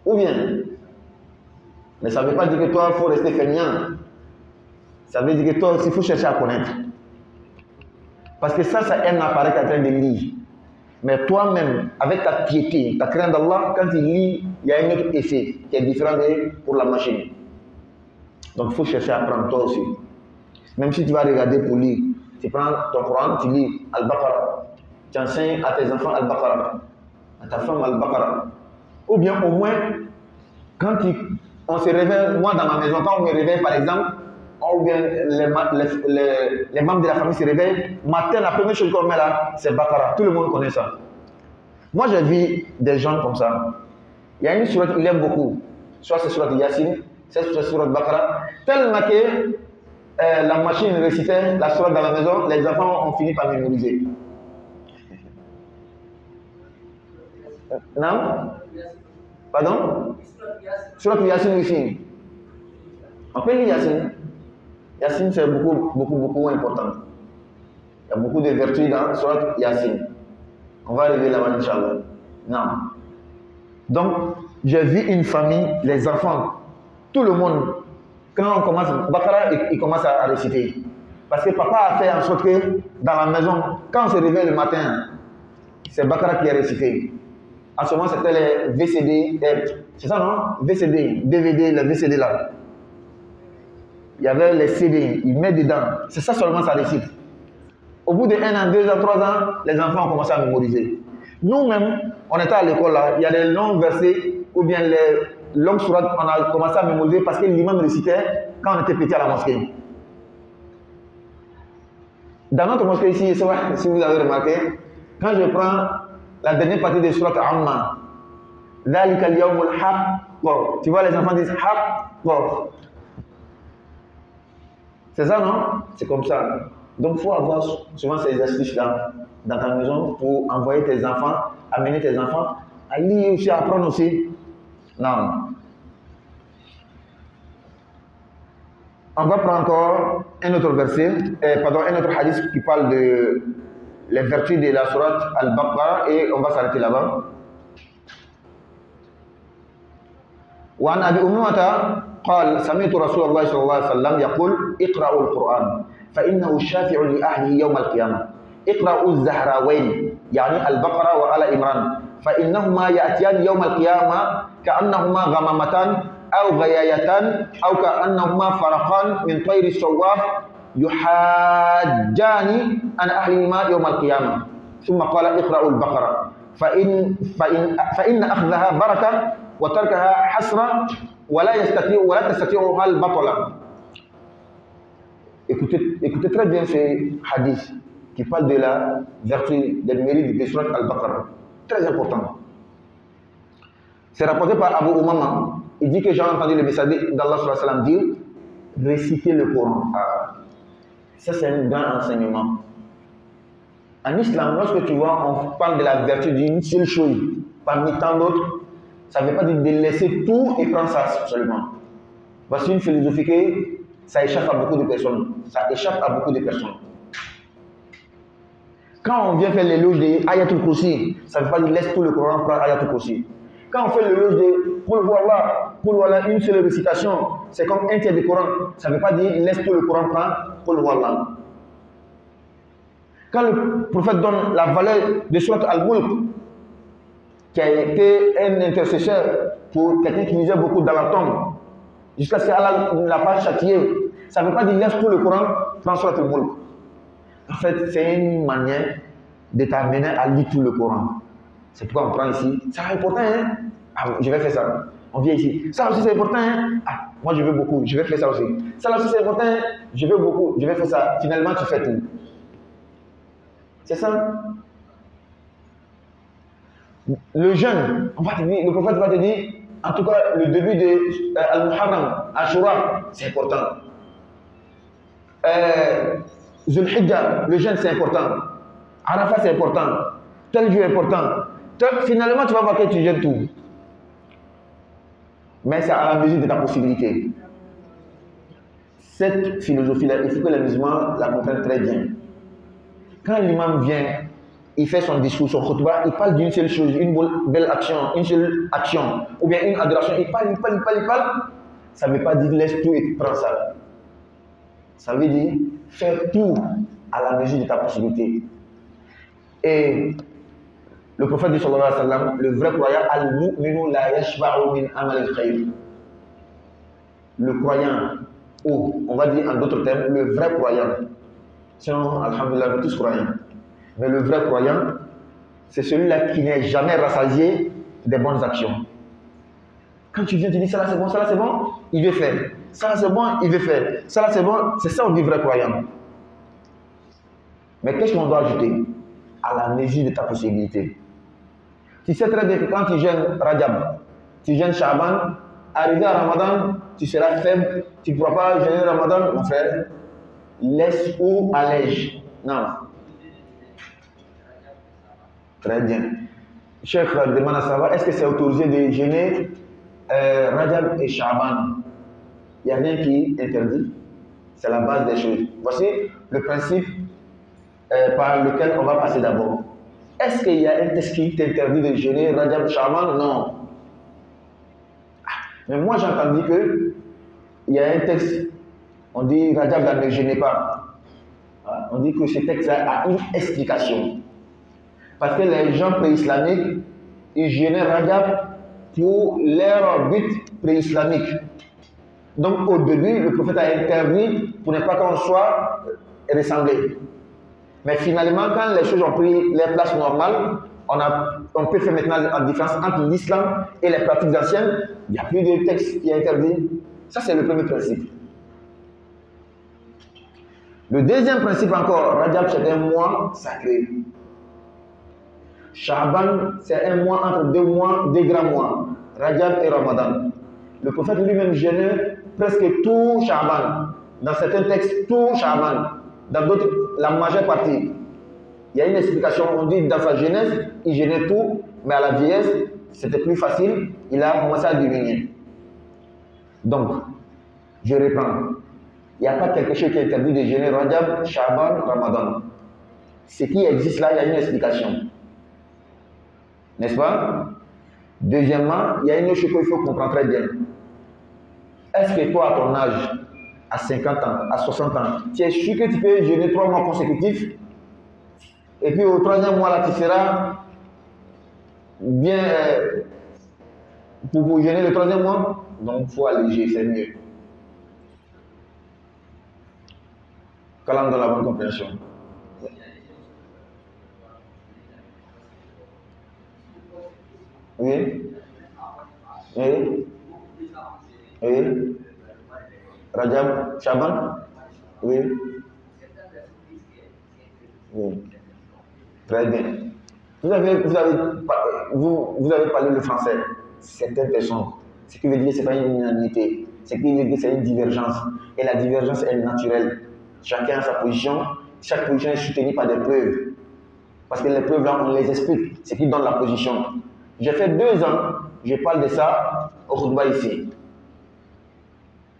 Ou bien, mais ça ne veut pas dire que toi, il faut rester feignant. Ça veut dire que toi aussi, il faut chercher à connaître. Parce que ça aime apparaître en train de lire. Mais toi-même, avec ta piété, ta crainte d'Allah, quand tu lis, il y a un autre effet qui est différent pour la machine. Donc il faut chercher à apprendre toi aussi. Même si tu vas regarder pour lire, tu prends ton Coran, tu lis Al-Baqarah. Tu enseignes à tes enfants Al-Baqarah, à ta femme Al-Baqarah. Ou bien au moins, quand on se réveille, moi dans ma maison, quand on me réveille par exemple, ou bien les membres de la famille se réveillent, matin, la première chose qu'on met là, c'est Baqarah. Tout le monde connaît ça. Moi j'ai vu des gens comme ça. Il y a une sourate qu'il aime beaucoup. Soit c'est sourate Yasin, c'est sourate Baqarah. Tellement que la machine récitait la sourate dans la maison, les enfants ont fini par mémoriser. Non? Pardon? Sourate Yasin aussi. On peut lire Yasin. Yasin c'est beaucoup important. Il y a beaucoup de vertus dans Sourate Yasin. On va arriver là-bas, Inch'Allah. Non. Donc, j'ai vu une famille, les enfants, tout le monde, quand on commence, Baqarah, il commence à réciter. Parce que papa a fait en sorte que dans la maison, quand on se réveille le matin, c'est Baqarah qui est récité. En ce moment, c'était les VCD, c'est ça non? VCD, DVD, les VCD là. Il y avait les CD, il met dedans. C'est ça seulement ça récite. Au bout de 1 an, 2 ans, 3 ans, les enfants ont commencé à mémoriser. Nous-mêmes, on était à l'école là, il y a des longs versets ou bien les longues sourates, on a commencé à mémoriser parce que l'imam récitait quand on était petit à la mosquée. Dans notre mosquée ici, c'est vrai, si vous avez remarqué, quand je prends la dernière partie de sourate Amma, Dhalika al-yawmul haqq, tu vois les enfants disent haqq. C'est ça, non? C'est comme ça. Donc, il faut avoir souvent ces astuces-là dans ta maison pour envoyer tes enfants, amener tes enfants à lire aussi, à apprendre aussi. Non. On va prendre encore un autre verset, un autre hadith qui parle de les vertus de la sourate Al-Baqarah et on va s'arrêter là-bas. وعن أبي أمامة قال سمعت رسول الله صلى الله عليه وسلم يقول اقرأوا القرآن فإنه شافع لأهله يوم القيامة اقرأوا الزهراوين يعني البقرة وآل عمران فإنهما يأتيان يوم القيامة كأنهما غمامتان أو غيايتان أو كأنهما فرقان من طير الصواف يحاجان عن أهلهما يوم القيامة. ثم قال اقرأوا البقرة فإن أخذها بركة وتركها حسرة ولا تستطيعها البطلة. Écoutez très bien ce hadith qui parle de la vertu, des mérites de Surat Al-Baqarah. Très important. C'est rapporté par Abu Umama. Il dit que j'ai entendu le messager d'Allah sallallahu alayhi wa sallam dire réciter le Coran. Ça, c'est un grand enseignement. En islam, lorsque tu vois, on parle de la vertu d'une seule chose parmi tant d'autres, ça ne veut pas dire de laisser tout et prendre ça seulement. Voici une philosophie que ça échappe à beaucoup de personnes. Ça échappe à beaucoup de personnes. Quand on vient faire l'éloge de Ayatul Kursi, ça ne veut pas dire laisse tout le Coran prendre Ayatul Kursi. Quand on fait l'éloge de Qul Huwallah, une seule récitation, c'est comme un tiers du Coran. Ça ne veut pas dire laisse tout le Coran prendre Qul Huwallah. Quand le prophète donne la valeur de Surat Al-Mulk, qui a été un intercesseur pour quelqu'un qui lisait beaucoup dans la tombe, jusqu'à ce qu'Allah ne l'a pas châtié, ça ne veut pas dire laisse tout le Coran prendre Surat Al-Mulk. En fait, c'est une manière de t'amener à lire tout le Coran. C'est pourquoi on prend ici. C'est important, hein? Ah, je vais faire ça. On vient ici. Ça aussi, c'est important, hein? Ah, moi, je veux beaucoup. Je vais faire ça aussi. Ça aussi, c'est important, hein? Je veux beaucoup. Je vais faire ça. Finalement, tu fais tout. C'est ça. Le jeûne, le prophète va te dire, en tout cas, le début de Al-Muharram, Ashura, c'est important. Zulhijjah, le jeûne, c'est important. Arafat, c'est important. Tel jour est important. Finalement, tu vas voir que tu jeûnes tout. Mais c'est à la mesure de ta possibilité. Cette philosophie-là, il faut que les musulmans la comprennent très bien. Quand l'imam vient, il fait son discours, son khutbah, il parle d'une seule chose, une belle action, une seule action, ou bien une adoration. Il parle. Ça ne veut pas dire laisse tout et prends ça. Ça veut dire fais tout à la mesure de ta possibilité. Et le prophète dit sallallahu alayhi wa sallam, le vrai croyant, al-mu'minu la yashba'u min amal al-khayr. Le croyant, ou on va dire en d'autres termes, le vrai croyant. Sinon, alhamdulillah, nous tous croyants. Mais le vrai croyant, c'est celui-là qui n'est jamais rassasié des bonnes actions. Quand tu viens, tu dis ça là c'est bon, ça là c'est bon, il veut faire. Ça là c'est bon, il veut faire. Ça là c'est bon, c'est ça on dit vrai croyant. Mais qu'est-ce qu'on doit ajouter? À la mesure de ta possibilité. Tu sais très bien que quand tu jeûnes Rajab, tu jeûnes Shaban, arrivé à Ramadan, tu seras faible, tu ne pourras pas jeûner Ramadan, mon frère. Laisse ou allège. Non. Très bien. Cheikh demande à savoir, est-ce que c'est autorisé de jeûner Rajab et Shaban? Il n'y a rien qui interdit. C'est la base des choses. Voici le principe par lequel on va passer d'abord. Est-ce qu'il y a un texte qui t'interdit de jeûner Rajab et Shaban? Non. Mais moi j'ai entendu qu'il y a un texte, on dit Rajab ne jeûnez pas. On dit que ce texte a une explication. Parce que les gens pré-islamiques, ils jeûnaient Rajab pour leur but pré-islamique. Donc au début, le prophète a interdit pour ne pas qu'on soit ressemblé. Mais finalement, quand les choses ont pris leur place normale, on peut faire maintenant la différence entre l'islam et les pratiques anciennes. Il n'y a plus de texte qui est interdit. Ça, c'est le premier principe. Le deuxième principe encore, Rajab, c'est un mois sacré. Shaban, c'est un mois entre deux grands mois, Rajab et Ramadan. Le prophète lui-même jeûnait presque tout Shaban. Dans certains textes, tout Shaban. Dans d'autres, la majeure partie. Il y a une explication, on dit dans sa jeunesse, il jeûnait tout, mais à la vieillesse, c'était plus facile, il a commencé à diminuer. Donc, je reprends. Il n'y a pas quelque chose qui est interdit de jeûner Rajab, Shaban, Ramadan. Ce qui existe là, il y a une explication. N'est-ce pas? Deuxièmement, il y a une autre chose qu'il faut comprendre très bien. Est-ce que toi, à ton âge, à 50 ans, à 60 ans, tu es sûr que tu peux jeûner 3 mois consécutifs? Et puis au 3e mois, là, tu seras bien pour jeûner le 3e mois? Donc, il faut alléger, c'est mieux. Calam dans la bonne compréhension. Oui. Oui. Oui. Rajab, Shaban. Oui. Oui. Très bien. Vous avez parlé le français. Certaines personnes. Ce qui veut dire que ce n'est pas une unanimité. Ce qui veut dire que c'est une divergence. Et la divergence est naturelle. Chacun a sa position. Chaque position est soutenue par des preuves. Parce que les preuves là, on les explique. Ce qui donne la position. J'ai fait 2 ans, je parle de ça au khutbah ici.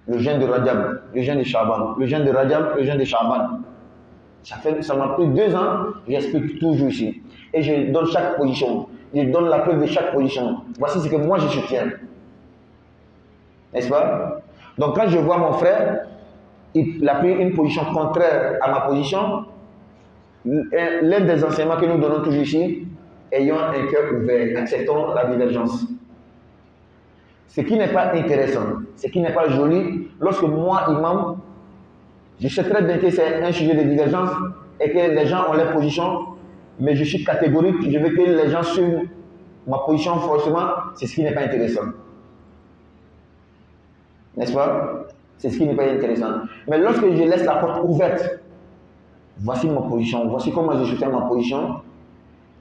Le jeûne de Rajab, le jeûne de Shaban, le jeûne de Rajab, le jeûne de Shaban. Ça m'a pris 2 ans, j'explique toujours ici. Et je donne chaque position. Je donne la preuve de chaque position. Voici ce que moi je soutiens. N'est-ce pas? Donc quand je vois mon frère, il a pris une position contraire à ma position, l'un des enseignements que nous donnons toujours ici, ayons un cœur ouvert, acceptons la divergence. Ce qui n'est pas intéressant, ce qui n'est pas joli, lorsque moi, imam, je sais très bien que c'est un sujet de divergence et que les gens ont leur position, mais je suis catégorique, je veux que les gens suivent ma position forcément, c'est ce qui n'est pas intéressant. N'est-ce pas? C'est ce qui n'est pas intéressant. Mais lorsque je laisse la porte ouverte, voici ma position, voici comment je soutiens ma position,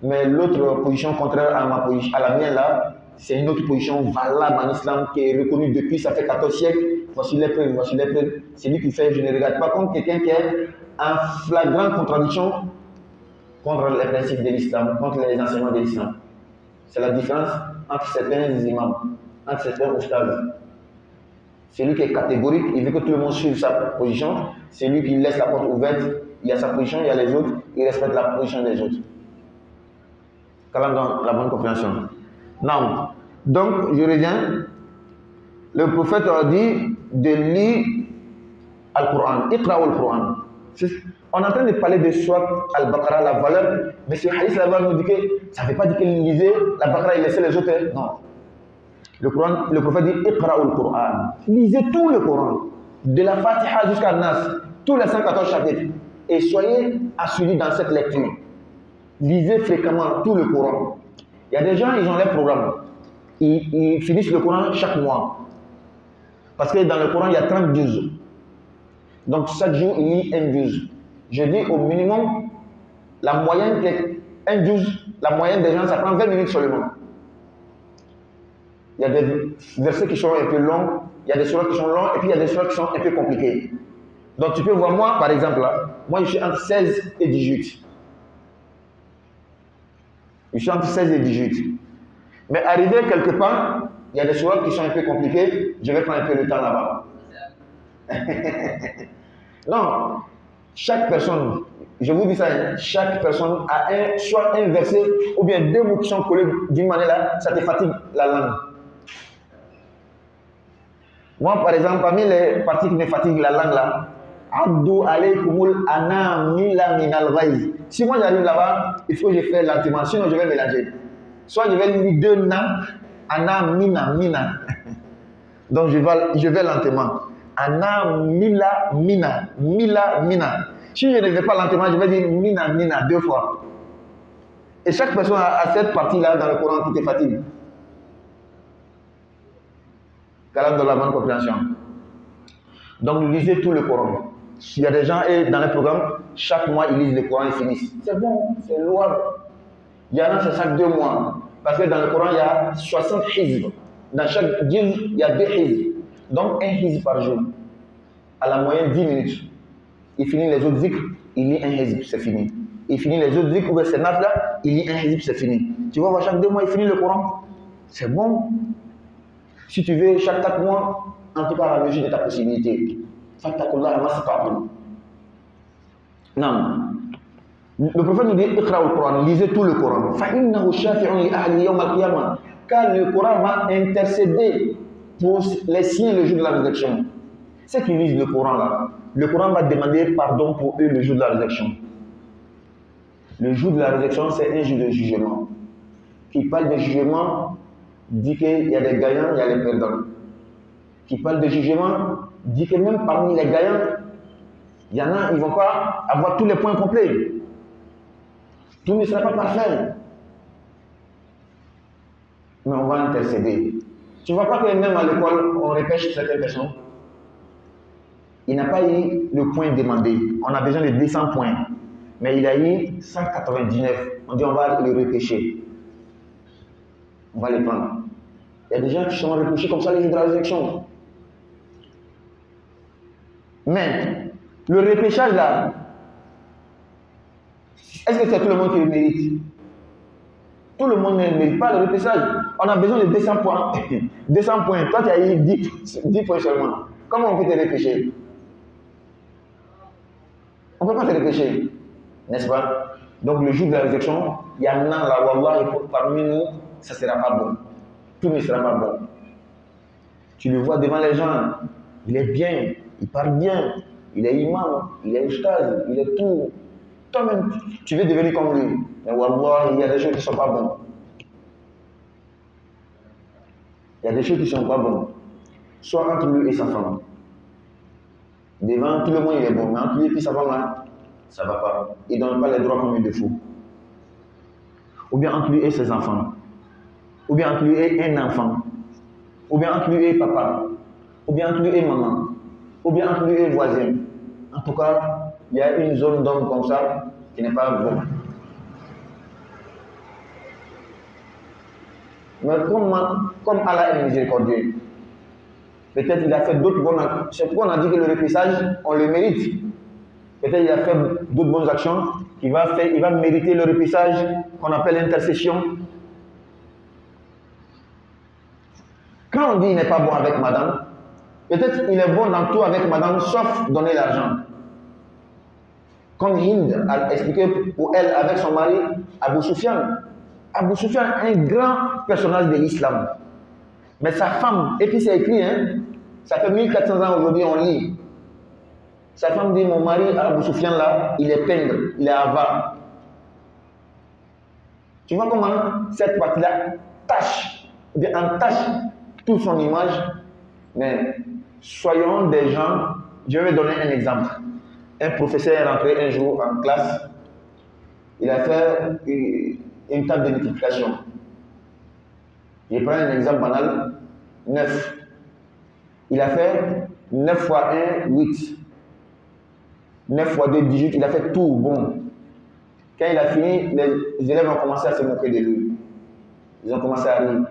mais l'autre position contraire à ma position, à la mienne là, c'est une autre position valable en islam qui est reconnue depuis, ça fait 14 siècles. Voici les preuves, voici les preuves. C'est lui qui fait, je ne regarde pas comme quelqu'un qui est en flagrante contradiction contre les principes de l'islam, contre les enseignements de l'islam. C'est la différence entre certains imams, entre certains ustads. C'est lui qui est catégorique, il veut que tout le monde suive sa position. C'est lui qui laisse la porte ouverte, il y a sa position, il y a les autres, il respecte la position des autres. Calam dans la bonne compréhension. Non. Donc, je reviens. Le prophète a dit de lire Al-Qur'an. Iqra al-Qur'an. On est en train de parler de Surat Al-Baqarah, la valeur, mais ce hadith là-bas nous dit que ça ne veut pas dire qu'il lisait la Baqarah et laissait les autres. Non. Le prophète dit Iqra al-Qur'an. Lisez tout le Coran. De la Fatiha jusqu'à Nas. Tous les 114 chapitres. Et soyez assidus dans cette lecture. Lisez fréquemment tout le Coran. Il y a des gens, ils ont leur programme. Ils finissent le Coran chaque mois. Parce que dans le Coran, il y a 30 juz. Donc chaque jour, il lit un juz. Je dis au minimum, la moyenne des gens, ça prend 20 minutes seulement. Il y a des versets qui sont un peu longs, il y a des sourates qui sont longs, et puis il y a des sourates qui sont un peu compliquées. Donc tu peux voir, moi par exemple, là, moi je suis entre 16 et 18. Je suis entre 16 et 18. Mais arrivé quelque part, il y a des sourates qui sont un peu compliquées, je vais prendre un peu le temps là-bas. Non, chaque personne, je vous dis ça, chaque personne a soit un verset ou bien 2 mots qui sont collés d'une manière là, ça te fatigue la langue. Moi, par exemple, parmi les parties qui me fatiguent la langue là, Abdou alaykumul ana mila minal ghayz. Si moi j'arrive là-bas, il faut que je fasse lentement, sinon je vais mélanger. Soit je vais lire 2 na, ana mina. Donc je vais lentement. Ana mila mina. Si je ne vais pas lentement, je vais dire mina 2 fois. Et chaque personne a cette partie-là dans le Coran qui te fatigue. Calam de la bonne compréhension. Donc lisez tout le Coran. Il y a des gens, et dans les programmes, chaque mois ils lisent le Coran et finissent. C'est bon, c'est louable. Il y en a, c'est chaque 2 mois. Parce que dans le Coran, il y a 60 hizb. Dans chaque hizb, il y a 2 hizb. Donc un hizb par jour. À la moyenne 10 minutes. Il finit les autres zikrs, il lit un hizb, c'est fini. Il finit les autres zikrs, ou c'est naf là, il lit un hizb, c'est fini. Tu vois, chaque 2 mois, il finit le Coran. C'est bon. Si tu veux, chaque 4 mois, en tout cas à la mesure de ta possibilité. Fattakullah masata'tum. Non. Le prophète nous dit Iqra al-Quran, lisez tout le Coran. Fa'innahu shafi'un li ahli yawm al-qiyamah. Car le Coran va intercéder pour les siens le jour de la résurrection. Ceux qui lisent le Coran là, le Coran va demander pardon pour eux le jour de la résurrection. Le jour de la résurrection, c'est un jour de jugement. Qui parle de jugement, dit qu'il y a des gagnants, il y a les perdants. qui parle de jugement, dit que même parmi les gagnants, il y en a, ils ne vont pas avoir tous les points complets. Tout ne sera pas parfait. Mais on va intercéder. Tu ne vois pas que même à l'école, on repêche certaines personnes. Il n'a pas eu le point demandé. On a besoin de 200 points. Mais il a eu 199. On dit on va le repêcher. On va les prendre. Il y a des gens qui sont repêchés comme ça les jours de la résurrection. Mais le repêchage là, est-ce que c'est tout le monde qui le mérite? Tout le monde ne mérite pas le repêchage. On a besoin de 200 points. 200 points. Toi, tu as eu 10 points seulement. Comment on peut te repêcher? On ne peut pas te repêcher. N'est-ce pas? Donc, le jour de la résurrection, il y en a là, wallah, parmi nous, ça ne sera pas bon. Tout ne sera pas bon. Tu le vois devant les gens. Il est bien. Il parle bien. Il est imam. Il est ustaz. Il est tout. Toi-même, tu veux devenir comme lui. Mais wallah, il y a des choses qui ne sont pas bonnes. Il y a des choses qui ne sont pas bonnes. Soit entre lui et sa femme. Devant tout le monde, il est bon. Mais entre lui et sa femme, là, ça ne va pas. Il ne donne pas les droits comme il le faut. Ou bien entre lui et ses enfants. Ou bien entre lui et un enfant. Ou bien entre lui et papa. Ou bien entre lui et maman. Ou bien entre lui et voisin. En tout cas, il y a une zone d'homme comme ça qui n'est pas bonne. Mais comme Allah est miséricordieux, peut-être il a fait d'autres bonnes actions. C'est pourquoi on a dit que le repêchage, on le mérite. Peut-être il a fait d'autres bonnes actions il va mériter le repêchage qu'on appelle l'intercession. Quand on dit qu'il n'est pas bon avec madame, peut-être il est bon dans tout avec madame, sauf donner l'argent. Comme Hind a expliqué pour elle avec son mari, Abu Sufyan. Abu Sufyan est un grand personnage de l'islam. Mais sa femme, et puis c'est écrit, hein, ça fait 1400 ans aujourd'hui, on lit. Sa femme dit, mon mari, Abu Sufyan là, il est pingre, il est avare. Tu vois comment cette partie-là entache toute son image. Mais soyons des gens, je vais donner un exemple. Un professeur est rentré un jour en classe, il a fait une table de multiplication. Je prends un exemple banal, 9. Il a fait 9 fois 1, 8. 9 fois 2, 18, il a fait tout bon. Quand il a fini, les élèves ont commencé à se moquer de lui. Ils ont commencé à rire.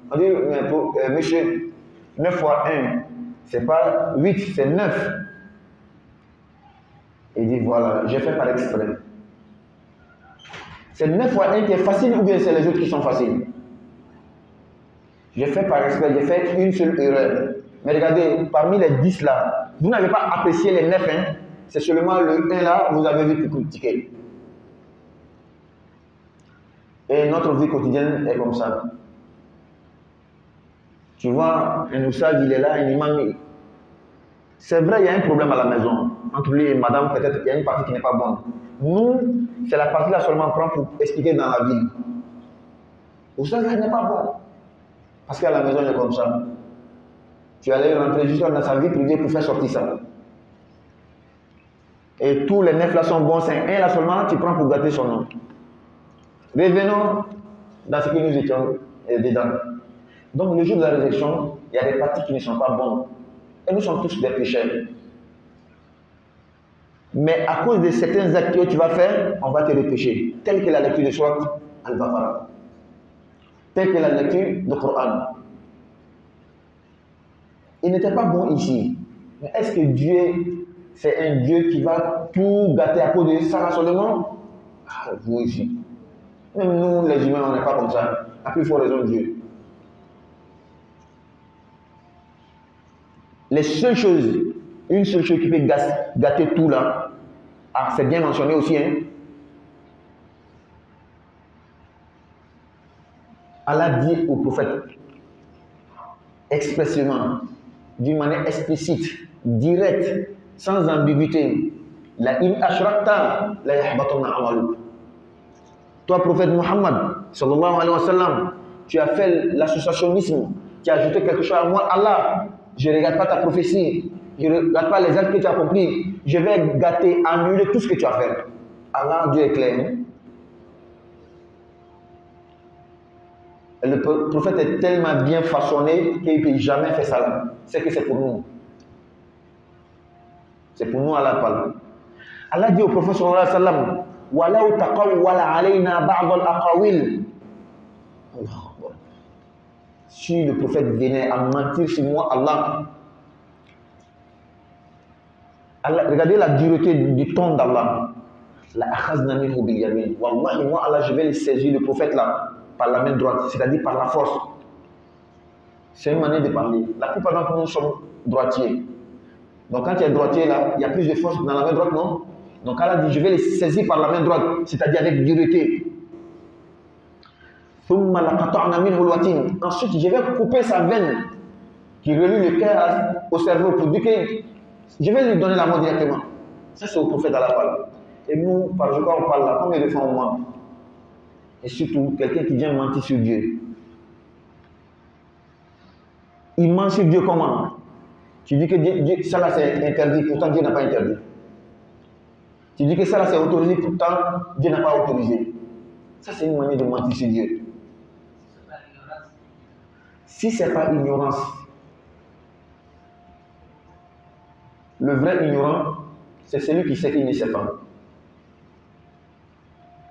On dit, monsieur, 9 fois 1, c'est pas 8, c'est 9. Il dit, voilà, j'ai fait par exprès. C'est 9 fois 1 qui est facile ou bien c'est les autres qui sont faciles? J'ai fait par exprès, j'ai fait une seule erreur. Mais regardez, parmi les 10 là, vous n'avez pas apprécié les 9, hein? C'est seulement le 1 là, vous avez vu pour critiquer. Et notre vie quotidienne est comme ça. Tu vois, un oustaz, il est là, un imam. C'est vrai, il y a un problème à la maison. Entre lui et madame, peut-être il y a une partie qui n'est pas bonne. Nous, c'est la partie là seulement prend pour expliquer dans la vie. Oustaz, il n'est pas bon. Parce qu'à la maison, il est comme ça. Tu allais rentrer juste dans sa vie privée pour faire sortir ça. Et tous les 9 là sont bons, c'est un là seulement, tu prends pour gâter son nom. Revenons dans ce que nous étions dedans. Donc le jour de la résurrection, il y a des parties qui ne sont pas bonnes. Et nous sommes tous des pécheurs. Mais à cause de certains actes que tu vas faire, on va te repêcher. Tel que la lecture de Surat Al-Baqarah. Tel que la lecture du Coran. Il n'était pas bon ici. Mais est-ce que Dieu, c'est un Dieu qui va tout gâter à cause de ça seulement? Ah, vous ici. Même nous, les humains, on n'est pas comme ça. À plus forte raison de Dieu. Les seules choses, une seule chose qui peut gâter tout là, ah, c'est bien mentionné aussi, hein. Allah dit au prophète, expressément, d'une manière explicite, directe, sans ambiguïté, la in ashrakta la yahbatanna amaluk. Toi, prophète Muhammad, sallallahu alayhi wa sallam, tu as fait l'associationnisme, tu as ajouté quelque chose à moi, Allah. je ne regarde pas ta prophétie, je ne regarde pas les actes que tu as accomplis, je vais gâter, annuler tout ce que tu as fait. Allah, Dieu est clair. Le prophète est tellement bien façonné qu'il ne peut jamais faire ça. C'est que c'est pour nous. C'est pour nous, Allah parle. Allah dit au prophète sallallahu alayhi wa sallam, وَلَوْ تَقَوَّلَ عَلَيْنَا بَعْضَ الْأَقَاوِيلِ. Si le prophète venait à mentir sur moi, Allah, regardez la dureté du ton d'Allah. La akhazna minhu bil yamin. Wallahi, moi, Allah, je vais le saisir, le prophète là, par la main droite, c'est-à-dire par la force. C'est une manière de parler. La plupart d'entre nous sommes droitiers. Donc quand tu es droitier là, il y a plus de force dans la main droite, non? Donc Allah dit, je vais les saisir par la main droite, c'est-à-dire avec dureté. Ensuite, je vais couper sa veine qui relie le cœur au cerveau pour dire que je vais lui donner la mort directement. Ça, c'est au prophète Allah parle. Et nous, par jour, on parle là, combien de fois on ment? Et surtout, quelqu'un qui vient mentir sur Dieu. Il ment sur Dieu comment? Tu dis que Dieu, ça là c'est interdit, pourtant Dieu n'a pas interdit. Tu dis que ça là c'est autorisé, pourtant Dieu n'a pas autorisé. Ça c'est une manière de mentir sur Dieu. Si ce n'est pas ignorance, le vrai ignorant, c'est celui qui sait qu'il ne sait pas.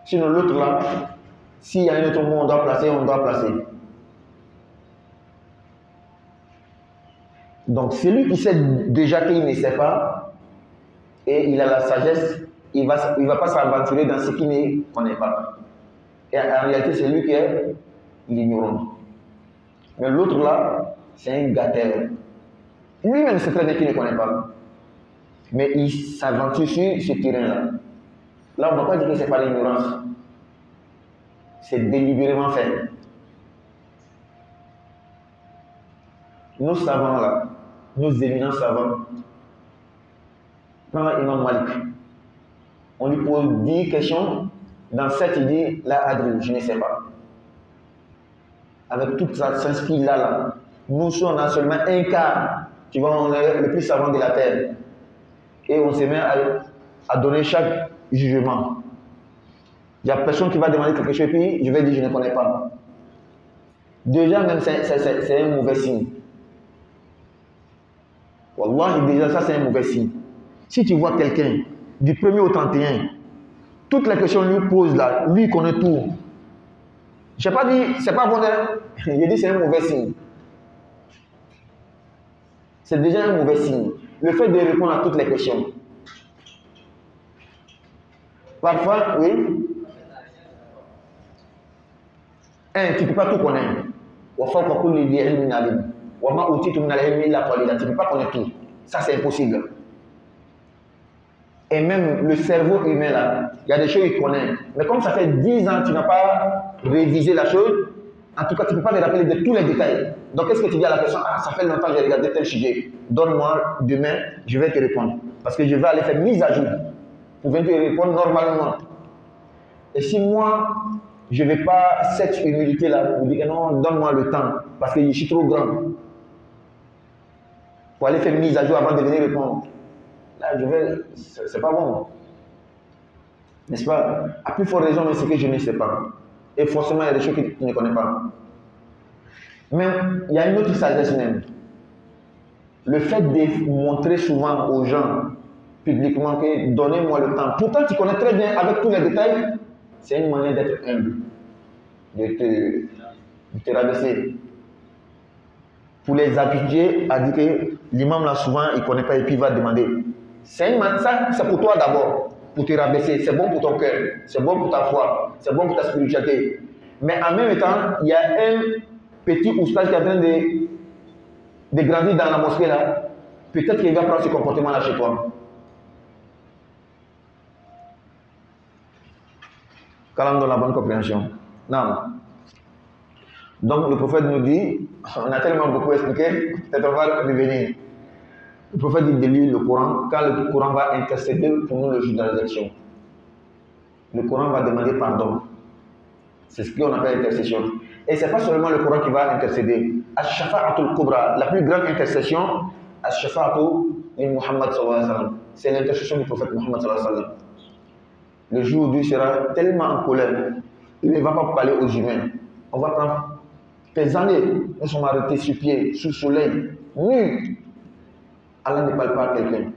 Sinon l'autre là, s'il y a un autre mot on doit placer, on doit placer. Donc celui qui sait déjà qu'il ne sait pas, et il a la sagesse, il ne va pas s'aventurer dans ce qu'il ne connaît pas. Et en réalité, c'est lui qui est l'ignorant. Mais l'autre là, c'est un gâteur. Lui-même sait très bien qu'il ne connaît pas. Mais il s'aventure sur ce terrain-là. Là, on ne va pas dire que ce n'est pas l'ignorance. C'est délibérément fait. Nos savants là, nos éminents savants, prends Imam Malik. On lui pose 10 questions. Dans 7, il dit, là, Adrien, je ne sais pas. Avec toute sa science là, nous sommes a seulement un quart, tu vois, on est le plus savant de la terre. Et on se met à donner chaque jugement. Il n'y a personne qui va demander quelque chose, puis je vais dire, je ne connais pas. Déjà, même, c'est un mauvais signe. Wallah, déjà, ça, c'est un mauvais signe. Si tu vois quelqu'un, du 1er au 31, toutes les questions lui pose là, lui connaît tout. Je n'ai pas dit, c'est pas bon, j'ai dit c'est un mauvais signe. C'est déjà un mauvais signe. Le fait de répondre à toutes les questions. Parfois, oui. Tu ne peux pas tout connaître. Tu ne peux pas connaître tout. Ça, c'est impossible. Et même le cerveau humain, là, il y a des choses qu'il connaît. Mais comme ça fait 10 ans que tu n'as pas révisé la chose, en tout cas, tu ne peux pas te rappeler de tous les détails. Donc, qu'est-ce que tu dis à la personne? Ah, ça fait longtemps que j'ai regardé tel sujet. Donne-moi demain, je vais te répondre. Parce que je vais aller faire mise à jour pour venir te répondre normalement. Et si moi, je ne vais pas cette humilité-là pour dire que non, donne-moi le temps, parce que je suis trop grand. Pour aller faire mise à jour avant de venir répondre. Là, je vais, c'est pas bon. N'est-ce pas? À plus forte raison, mais c'est que je ne sais pas. Et forcément, il y a des choses que tu ne connais pas. Mais il y a une autre sagesse même. Le fait de montrer souvent aux gens, publiquement, que donnez-moi le temps. Pourtant, tu connais très bien avec tous les détails, c'est une manière d'être humble. De te rabaisser. Pour les habituer à dire que l'imam là souvent, il ne connaît pas et puis il va demander. Ça, c'est pour toi d'abord, pour te rabaisser. C'est bon pour ton cœur, c'est bon pour ta foi, c'est bon pour ta spiritualité. Mais en même temps, il y a un petit oustaz qui est en train de grandir dans la mosquée là. Peut-être qu'il va prendre ce comportement là chez toi. Calme dans la bonne compréhension. Non. Donc le prophète nous dit, on a tellement beaucoup expliqué, peut-être on va revenir. Le prophète dit de lire le Coran, quand le Coran va intercéder pour nous le jour de la résurrection. Le Coran va demander pardon. C'est ce qu'on appelle intercession. Et ce n'est pas seulement le Coran qui va intercéder. Ash-Shafa'atul Kubra, la plus grande intercession, Ash-Shafa'atu min Muhammad sallallahu alayhi wa sallam. C'est l'intercession du prophète Muhammad sallallahu alayhi wa sallam. Le jour où Dieu sera tellement en colère, il ne va pas parler aux humains. On va prendre des années, nous sommes arrêtés sur pied, sous le soleil, nus. Allah ne parle pas à quelqu'un.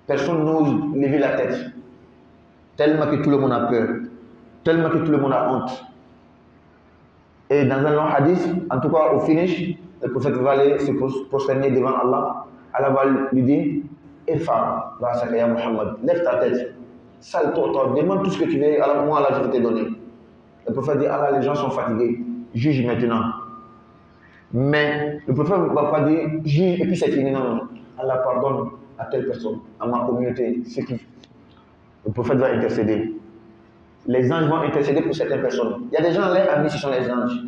Personne n'ose lever la tête. Tellement que tout le monde a peur. Tellement que tout le monde a honte. Et dans un long hadith, en tout cas au finish, le prophète va aller se prosterner devant Allah. Allah va lui dire, Irfa, ya Muhammad, lève ta tête. Sale-toi, demande tout ce que tu veux, alors moi, Allah, je vais te donner. Le prophète dit, Allah, les gens sont fatigués, juge maintenant. Mais le prophète ne va pas dire, juge et puis c'est fini. Non. Allah pardonne à telle personne, à ma communauté, ce qui... Le prophète va intercéder. Les anges vont intercéder pour certaines personnes. Il y a des gens, leurs amis, ce sont les anges.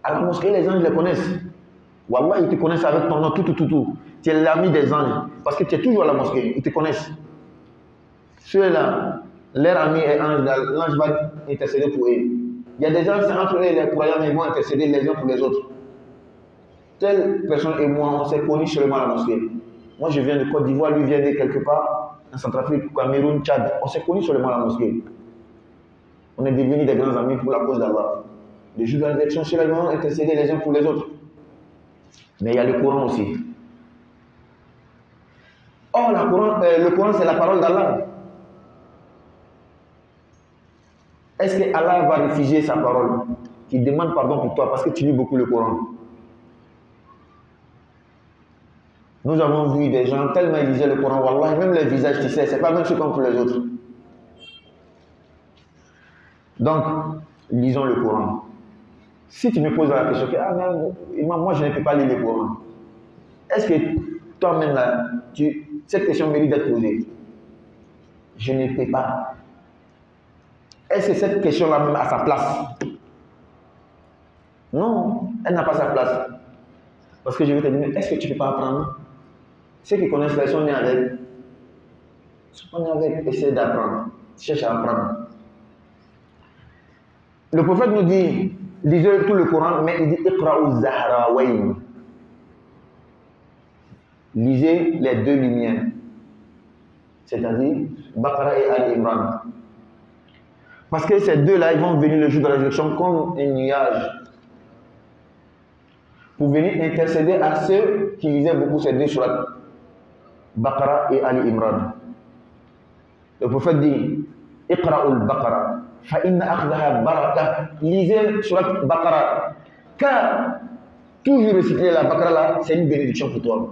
À la mosquée, les anges les connaissent. Wallah, ils te connaissent avec ton nom, tout. Tu es l'ami des anges, parce que tu es toujours à la mosquée, ils te connaissent. Ceux-là, leur ami est ange, l'ange va intercéder pour eux. Il y a des gens, c'est entre eux les croyants, mais ils vont intercéder les uns pour les autres. Telle personne et moi, on s'est connus seulement à la mosquée. Moi, je viens de Côte d'Ivoire, lui vient de quelque part, en Centrafrique, Cameroun, Tchad. On s'est connus seulement à la mosquée. On est devenus des grands amis pour la cause d'Allah. Les jours de la résurrection, ceux-là vont intercéder les uns pour les autres. Mais il y a le Coran aussi. Or, le Coran, c'est la parole d'Allah. Est-ce que Allah va réfugier sa parole, qui demande pardon pour toi parce que tu lis beaucoup le Coran? Nous avons vu des gens tellement ils lisaient le Coran, wallah, même les visages, tu sais, c'est pas même ce comme pour les autres. Donc, lisons le Coran. Si tu me poses la question, moi je ne peux pas lire le Coran. Est-ce que toi-même là, cette question mérite d'être posée? Je ne peux pas. Est-ce que cette question-là même a sa place? Non, elle n'a pas sa place. Parce que je vais te dire, est-ce que tu ne peux pas apprendre? Ceux qui connaissent la sont nés avec. On est avec, essaie d'apprendre. Cherche à apprendre. Le prophète nous dit, lisez tout le Coran, mais il dit Iqra'u Zahrawayn. Lisez les deux lumières. C'est-à-dire Baqara et Al-Imran. Parce que ces deux-là, ils vont venir le jour de la résurrection comme un nuage. Pour venir intercéder à ceux qui lisaient beaucoup ces deux surahs. Baqara et Ali Imran. Le prophète dit Iqra'ul Baqara fa inna akhdaha baraka. Lisez surat Baqara. Car toujours recycler la Baqara là, c'est une bénédiction pour toi.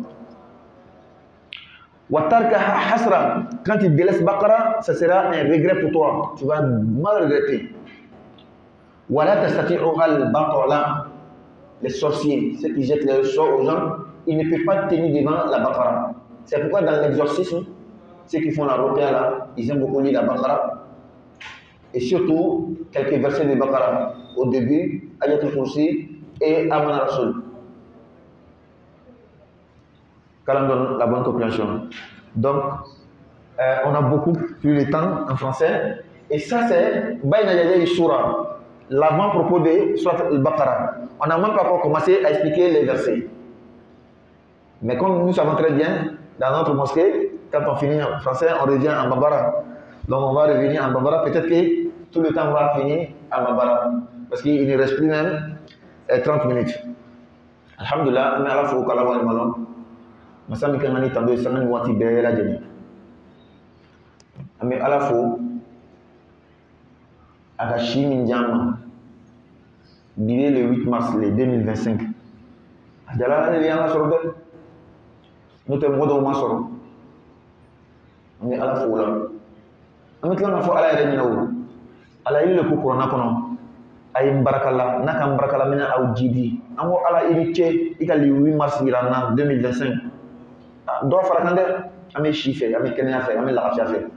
Wa tarkaha hasra. Quand tu délaisses Baqara, ça sera un regret pour toi. Tu vas mal regretter. Wa la tastati'uha al-batala. Les sorciers, ceux qui jettent les sorts aux gens, ils ne peuvent pas tenir devant la Baqara. C'est pourquoi dans l'exorcisme, ceux qui font la ruqya là, ils aiment beaucoup lire la Baqara. Et surtout, quelques versets de Baqara. Au début, Ayatul Kursi et Amana Rasul. Qu'Allah donne la bonne compréhension. Donc, on a beaucoup plus le temps en français. Et ça, c'est Bayna Yaday Surah, l'avant-propos de Surat al-Baqara. On n'a même pas encore commencé à expliquer les versets. Mais comme nous savons très bien, dans notre mosquée, quand on finit en français, on revient en Bambara. Donc on va revenir en Bambara. Peut-être que tout le temps va finir en Bambara. Parce qu'il ne reste plus même 30 minutes. Alhamdulillah, mais à la fois, qu'Allah va le malon. Mais ça, mais quand on est en deux, ça nous voit libérer la journée. Mais à la fois, à la Chine, le 8 mars 2025. Adala, il y a un sur deux. Nous sommes au moins sur. On est à la fois là. On est là, on a fait ala il le Coran kono ay barakala nakam barakala mina aw jidi amo ala il che ikali 8 mars 2025 do farakande ame chiffre ame kenya fait ame la fait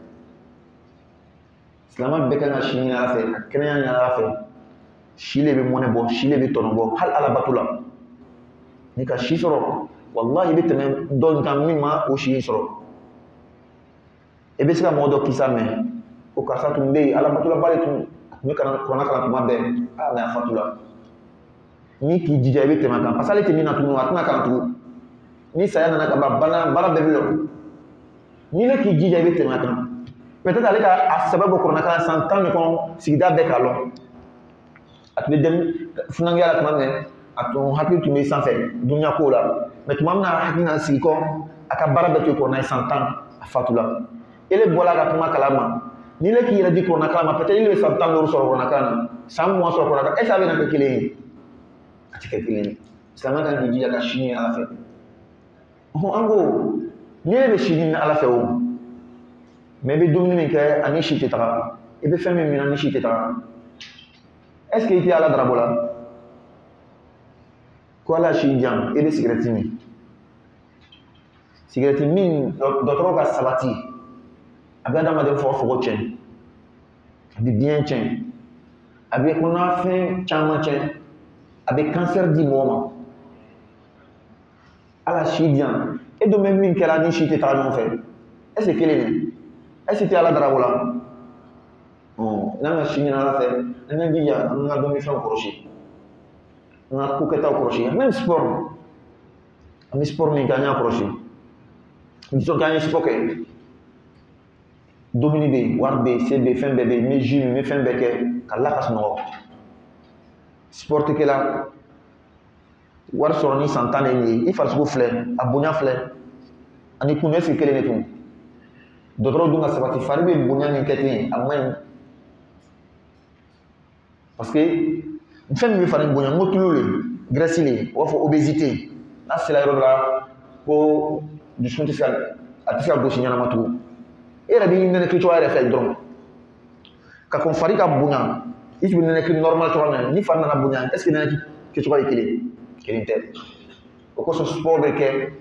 islama bekana chini ala fait kenya nya ala fait chile be moné bo chile be tono bo hal ala batula ni ka chiffre wallahi be teme don kam mima o chiffre e be sika modo kisame o kasatu mbei ala batula bale tu me kana kona kala kuma be ah mais a fatu la ni k'i jija i bɛ tɛmɛ a kan parce que ale tɛ min na tuguni a tɛna kan tugun ni saya nana ka ban baara bɛɛ bɛ lɔ n'i ne k'i jija i bɛ tɛmɛ a kan peut-être ale ka a sɛbɛn bɔ kurannakan san 10 de kɔnɔ sigida bɛɛ k'a lɔn a tun bɛ funangiya la tuma min a tun hakili tun bɛ sanfɛ dunuya ko la mais tuma min na a hakili na sigi kɔ a ka baara bɛɛ to kuranna san 10 a fatula ele bɔra ka kuma kalama ni ne k'i yɛrɛ di kurannakan ma peut-être il bɛ san 15 sɔrɔ kurannakan na san 20 sɔrɔ kurannakan est-ce que a bɛ na kɛ kelen ye a tɛ kɛ kelen ye silamɛ kan k'i jija ka si ɲini ala fɛ an ko ni e bɛ si ɲini ala fɛ o mais i bɛ dumuni min kɛ ani si tɛ taga i bɛ fɛn min min ani si tɛ taga est-ce que i tɛ ala darabɔ la ko ala si jan i bɛ sigɛrɛti min sigɛrɛti min dɔgɔtɔrɔ ka sabati a bɛ adamaden fogo tiɲɛ a bɛ biɲɛ tiɲɛ a bɛ kɔnɔnafɛn caman tiɲɛ a bɛ cancer di mɔgɔ ma ala si jan e dun bɛ min kɛra ni si tɛ taga ɲɔgɔn fɛ est-ce que kelen ye est-ce que tɛ ala darabɔ la n'an ka si ɲini ala fɛ an ka jija an ka dɔnnifɛnw kɔlɔsi an ka ko kɛtaw kɔlɔsi même sport an bɛ sport min kɛ an y'a kɔlɔsi disons k'an ye sport kɛ dumuni bɛ yen wari bɛ yen se bɛ yen fɛn bɛɛ bɛ yen n bɛ jus min n bɛ fɛn bɛɛ kɛ ka la ka sunɔgɔ sport kɛla wari sɔrɔ ni san 10 de ye i farisogo filɛ a bonya filɛ ani kun est-ce que kelen de tun dɔgɔtɔrɔw dun ka sabati fari bɛ bonya min kɛ ten a man ɲi parce que fɛn min bɛ fari bonya n ko tulu le graisse le o b'a fɔ obésité n'a sera yɔrɔ dɔ la ko dusukun tɛ se ka gosi ɲɛnama tugun e yɛrɛ b'i nɛnɛkili cogoya yɛrɛ fɛ dɔrɔn ka kɔn fari ka bonya i tun bɛ nɛnɛkili normal cogoya min na ni fari nana bonya est-ce que nɛnɛkili cogoya ye kelen tɛ o kosɔn sport bɛ kɛ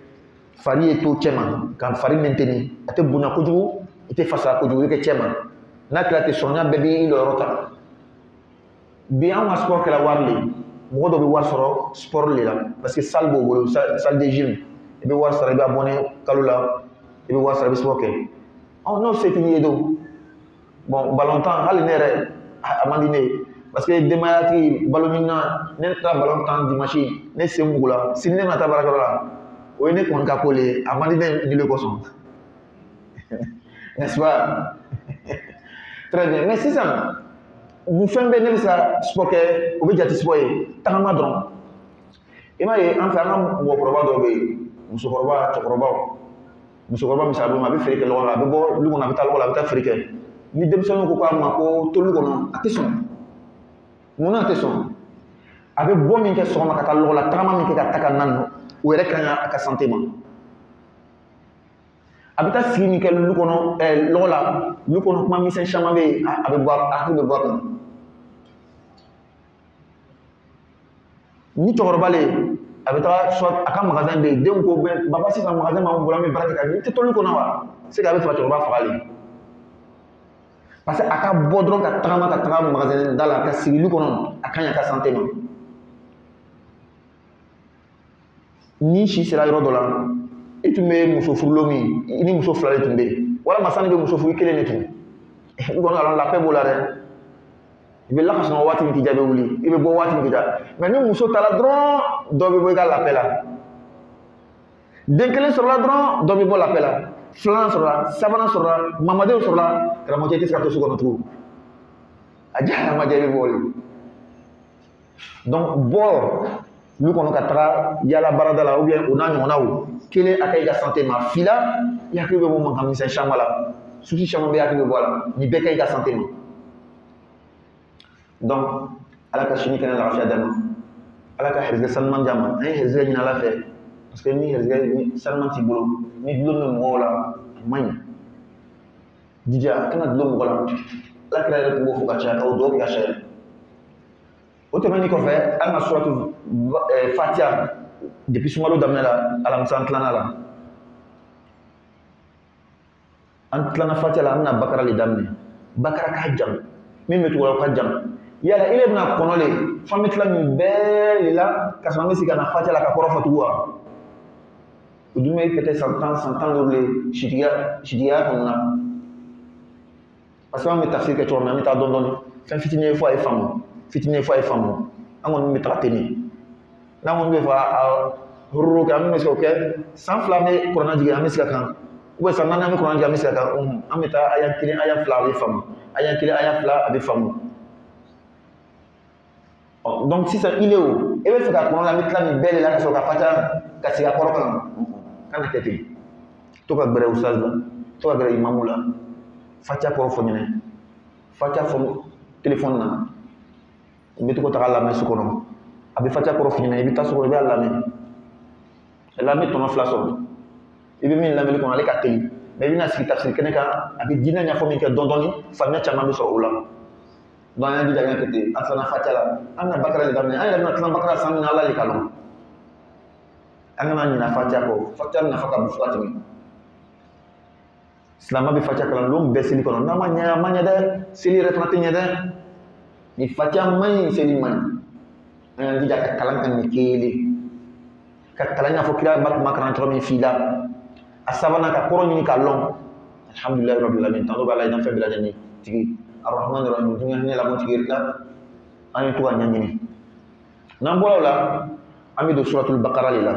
fari ye to cɛ ma ka fari maintenir a tɛ bonya kojugu i tɛ fasaya kojugu i bɛ kɛ cɛ ma n'a kɛra ten sɔrɔnya bɛɛ b'i yɔrɔ ta bi an ka sport kɛra wari le mɔgɔ dɔ bɛ wari sɔrɔ sport le la parce que salle b'o bolo salle de gym i bɛ wari sara i bɛ abonné kalo la i bɛ wari sara i bɛ sport kɛ n'o se t'i ye don bon balontan hali ne yɛrɛ a man di ne ye parce que denbayatigi balo ɲini na ne taara balontan dimanche ne sen mugula sini ne ma taa baarakɛyɔrɔ la o ye ne kɔni ka ko le ye a man di ne ni le kosɔn n'est-ce pas très bien mais sisan nin fɛn bɛɛ ne bɛ se ka sport kɛ o bɛ jate sport ye tagama dɔrɔn i m'a ye an fɛ an ka mɔgɔkɔrɔba dɔw bɛ yen musokɔrɔba cɛkɔrɔbaw musokɔrɔba misali ma a bɛ feere kɛ lɔgɔ la a bɛ bɔ du kɔnɔ a bɛ taa lɔgɔ la a bɛ taa feere kɛ ni denmisɛnninw ko k'a ma ko tolu kɔnɔ a tɛ sɔn munna a tɛ sɔn a bɛ bɔ min kɛ sɔgɔma ka taa lɔgɔ la tagama min kɛ ka taa ka na o yɛrɛ ka ɲi a ka santé ma a bɛ taa sigi min kɛ lu kɔnɔ lɔgɔ la lu kɔnɔ kuma misɛn caman bɛ yen a bɛ bɔ a hakili bɛ bɔ a kan ni cɛkɔrɔba le a bɛ taa soit a ka magasin bɛ yen denw ko baba sisan magasin b'an bolo an bɛ baara kɛ ka ɲɛ i tɛ tolu kɔnɔ wa c'est que a bɛ fɛ ka cɛkɔrɔba fagali parce que a ka bɔ dɔrɔn ka tagama ka taga magasin da la ka sigi lu kɔnɔ a ka ɲi a ka santé ma ni si sera yɔrɔ dɔ la i tun bɛ muso furulo min i ni muso 2 de tun bɛ yen walima sani bɛ muso furu i 1 de tun i kɔni ka la paix b'o la dɛ i bɛ laka sɔngɔ waati min k'i jaabi wuli i bɛ bɔ waati min k'i jaabi mais ni muso taara dɔrɔn dɔ bɛ bɔ i ka lapɛ la den 1 sɔrɔla dɔrɔn dɔ bɛ bɔ lapɛ la 2 sɔrɔla 3 sɔrɔla mamadenw sɔrɔla karamɔgɔcɛ i tɛ se ka to so kɔnɔ tugun a diyara ma diya i bɛ bɔ de donc bɔ lu kɔnɔ ka taga yala barada la ou bien o n'a ɲɔgɔnnaw kelen a ka i ka santé ma fila i hakili bɛ bɔ mankan misɛn caman la souci caman bɛ i hakili bɛ bɔ a la nin bɛɛ ka i ka santé ma donc ala ka sini kɛnɛ lafiya d'a ma ala ka hɛrɛsɛ sanuman d'a ma an ye hɛrɛsɛ ɲini ala fɛ parce que ni hɛrɛsɛ sanuman t'i bolo ni dulon bɛ mɔgɔw la a man ɲi jija kana dulon mɔgɔ la ala kɛra yɛrɛ tun b'o fɔ ka caya k'aw dɔw kɛ ka caya o tɛmɛnen kɔfɛ an ka suratu fatiha depuis sunkalo daminɛ la alamisa an tilanna la an tilanna fatiha la an bɛna bakara le daminɛ bakara ka jan min bɛ tugula ka jan yala i bɛna kɔnɔ le f'an bɛ tila nin bɛɛ de la ka sɔrɔ an bɛ segin ka na fatiha la ka kɔrɔ fɔ tugun wa o dun bɛ peut-être san 10 le sitigiya kɔnɔna parce que an bɛ tafsir kɛ cogo min na an bɛ taa dɔɔnin dɔɔnin fɛn fitinin ye fɔ a ye faamu fitine fa famu amon mi trateni na mon be fa ruru ka mi so ke sans flamme corona jigi amisika kan ou sa nana mi corona jigi amisika kan amita aya kili aya fla be famu aya kili aya fla be famu. Donc si ça il est où et bien c'est ka corona mi tla mi belle la so ka fata ka siga koro kan tete to ka gbere usaz la to ka gbere imamu la fata koro fo nyene fata fo téléphone na ibi to ko ta la me su kono abi fata koro fo nyene ibi ta su ko be la me la me tono flaso ibi min la me ko ale ka teli mais bina siki tafsir kene ka abi dina nya fo min ke dondoni famia chama be so ula donc an di jaga kete asana fata la anna bakara le damne ay la tan bakara samina ala li kalon angana nyina fata ko fata na faka bu fata mi Selama bi fatia kala lom beseli kono namanya manya de seli refnatinya de ni fatia mai seli man di jaka kalan kan ni kele ka kalanya fo kila mak makran to mi fila asabana ka koro ni kalon alhamdulillah rabbil alamin tando bala ina fe bila ni tigi arrahman arrahim dunya ni la mo tigi ka ani to anya ni nambola la ami do suratul baqarah lila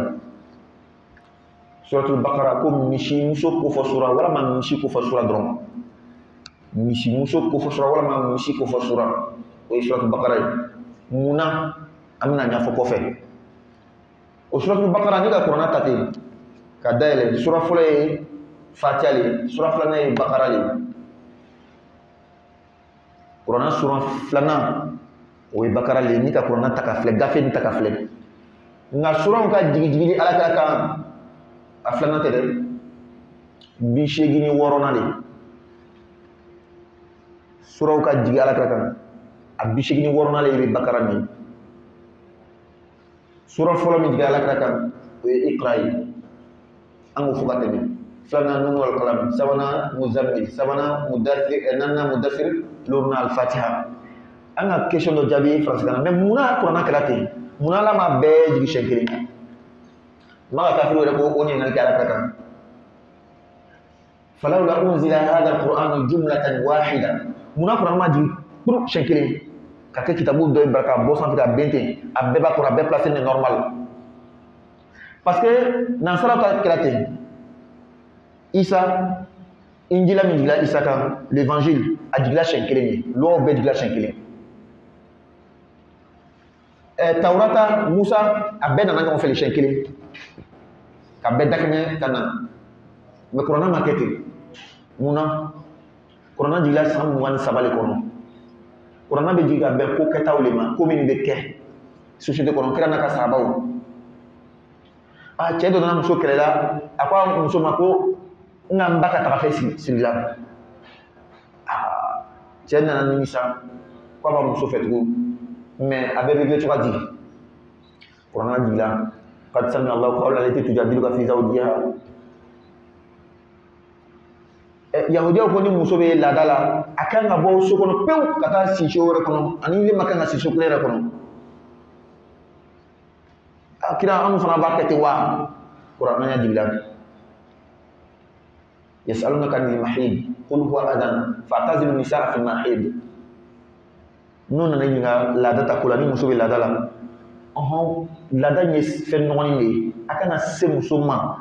suratul baqarah ko misi muso ko fo sura wala man misi ko fo sura dron misi muso ko fo sura wala man misi ko fo sura o suratul baqarah muna amna nya fo ko fe o suratul baqarah ni ka qur'an tate ka dale sura fulay fatiha sura fulana baqarah li qur'an sura fulana o baqarah li ni ka qur'an taka fle gafe ni taka fle nga sura ka jigi ala ka aflana tede bi shegini worona le suraw ka jigi ala kan abi shegini worona le be bakara ni sura folo mi jigi ala kan o iqra'i angu fukate ni flana nun wal qalam sabana muzammil sabana mudaththir nanna mudaththir lurna al fatiha anga question do jabi france kana mais muna qur'an kalate muna la ma be jigi shegini ما كافر ولا بوقوني من الكلام فلولا أنزل هذا القرآن جملة واحدة منافر ما جي برو شكله كake kitabu do baraka bosan fika bente abeba ko abbe placer ne normal parce que dans sala ka krate Isa injila min dila Isa kan l'évangile adila shekele ni lo be dila shekele Taurata Musa abbe na nga fele shekele ka bedda kene kana me corona marketing muna corona dila sam wan sabale kono corona be diga be ko keta ulema ko min be ke société kono kira na ka sabaw a chedo na muso kelela akwa muso mako ngamba ka ta fesi sila chena na nimisa kwa ba muso fetu mais abebe be tuka di corona dila قد سمع الله قولا التي تجادلك في زوجها yahudiya ko ni muso be ladala akan ga bo so kono pew kata si shore kono ani le makanga si sokulere kono akira amu fana bakati wa qur'an nya dibilang yasalunaka anil mahid qul huwa adan fa'tazilu nisaa fil mahid non na nga ladata kula ni muso be ladala lada nye fen noni ne akana se musoma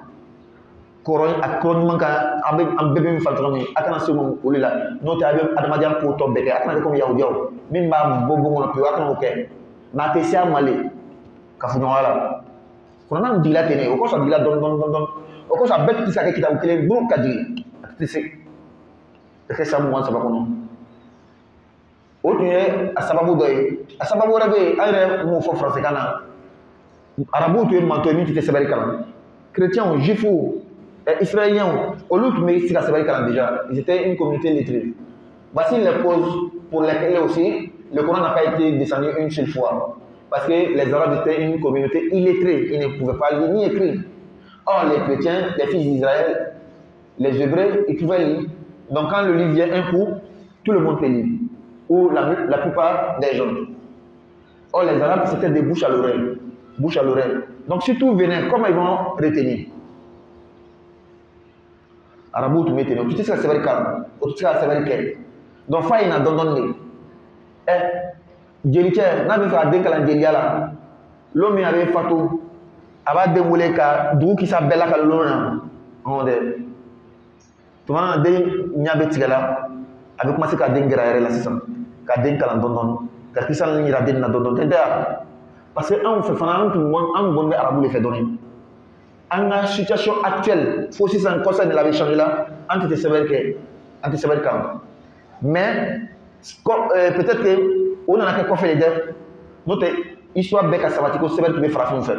koron akron manka ambebe mi faltro ni akana se mo ulila nota abem adamadian ko to beke akana ko yahudiyo min ba bobo ngono pi akana ko ke na te sia male ka fu nyala kono nan dilate ne o ko so dila don o ko so bet ti sa ke kita ukile bu kadi ti se ke sa mo wan sabako no o tunye asababu doy asababu rabe ayre mo fo français kana arabu to manto mi ti sebari kana chrétien juif israélien au lieu mais si sebari kana déjà ils étaient une communauté lettrée voici les causes pour lesquelles aussi le Coran n'a pas été descendu une seule fois parce que les arabes étaient une communauté illettrée, ils ne pouvaient pas lire ni écrire. Or les chrétiens, les fils d'Israël, les hébreux, ils pouvaient lire. Donc quand le livre vient un coup, tout le monde peut lire. Ou la plupart des gens. Or les arabes c'était des bouches à l'oreille. Bouche à l'oreille. Donc si tout venait, comment ils vont retenir? Arabou tu mettez, tu sais que c'est vrai calme, tu sais que c'est vrai quel. Donc faille n'a donné. jelicɛ n'a bɛ fɛ ka den kalan jeliya la lon min a bɛ fatu a b'a den wele ka dugu kisa bɛɛ la ka lon na ɔn dɛ tuma na den ɲɛ bɛ tigɛ la a bɛ commencer ka den gɛrɛ a yɛrɛ la sisan ka den kalan dɔɔni ka kisa ni yira den na dɔɔni tɛ ya parce que anw fɛ fana an kɔni bɛ arabu de fɛ dɔɔni an ka situation actuelle fo sisan kɔsa de la bɛ changer la an tɛ sɛbɛnni kɛ an tɛ sɛbɛnni kan mais peut-être que o nana kɛ kɔfɛ de dɛ n'o tɛ histoire bɛɛ ka sabati ko sɛbɛnni tun bɛ farafinw fɛ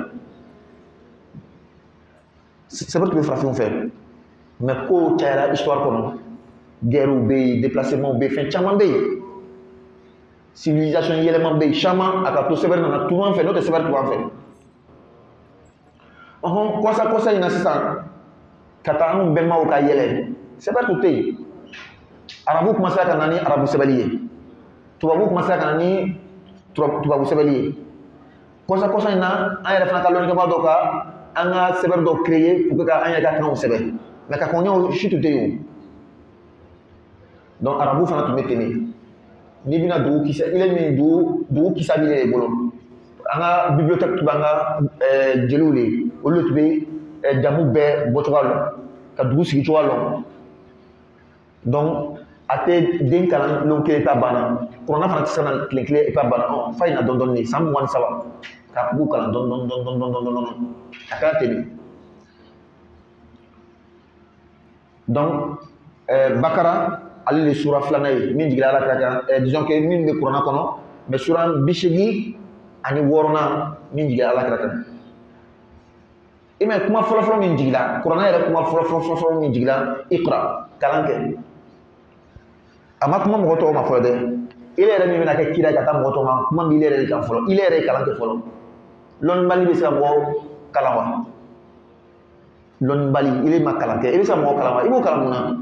sɛbɛnni tun bɛ farafinw fɛ mais ko cayara histoire kɔnɔ guerrew bɛ yen déplacement bɛ yen fɛn caman bɛ yen civilisation yɛlɛma bɛ yen caman a ka to sɛbɛnni nana tunu an fɛ n'o tɛ sɛbɛnni tun b'an fɛ kɔsa in na sisan ka taa an bɛnbaw ka yɛlɛ sɛbɛnni tun tɛ yen arabu commencé ka na ni arabu sɛbɛnni ye tubabu commencé ka na ni tubabu sɛbɛnni ye kɔsa in na an yɛrɛ fana ka lɔnnikɛbaa dɔ ka an ka sɛbɛnni dɔ créer pour que an yɛrɛ ka kanw sɛbɛn mais ka kɔnɔw si tun tɛ yen donc arabu fana tun bɛ ten de n'i bɛna dugu kisa dugu kisa b'i de bolo an ka bibliothèque tun b'an ka jeliw de olu tun bɛ jamu bɛɛ bɔcogoya dɔn ka dugu sigi cogoya dɔn donc a tɛ den kalan lon kelen ta banna kuranna fana tɛ se ka na tile kelen ta banna fa in na dɔɔni de san 23 ka bugu kalan dɔɔni a kɛra ten de donc bakara ale de sura filanan ye min jiginna ala kira kan disons que min bɛ kuranna kɔnɔ mais sura 86 ani 6nan min jiginna ala kira kan i m'a ye kuma fɔlɔfɔlɔ min jiginna kuranna yɛrɛ kuma fɔlɔfɔlɔ min jiginna iqra kalan kɛ a ma kuma mɔgɔ tɔw ma fɔlɔ dɛ ile yɛrɛ min bɛna kɛ kira ka taa mɔgɔ tɔw ma kuma min ile yɛrɛ de kan fɔlɔ ile yɛrɛ ye kalan kɛ fɔlɔ lɔnnibali bɛ se ka mɔgɔ kalan wa lɔnnibali ile ma kalan kɛ i bɛ se ka mɔgɔ kalan wa i b'o kalan mun na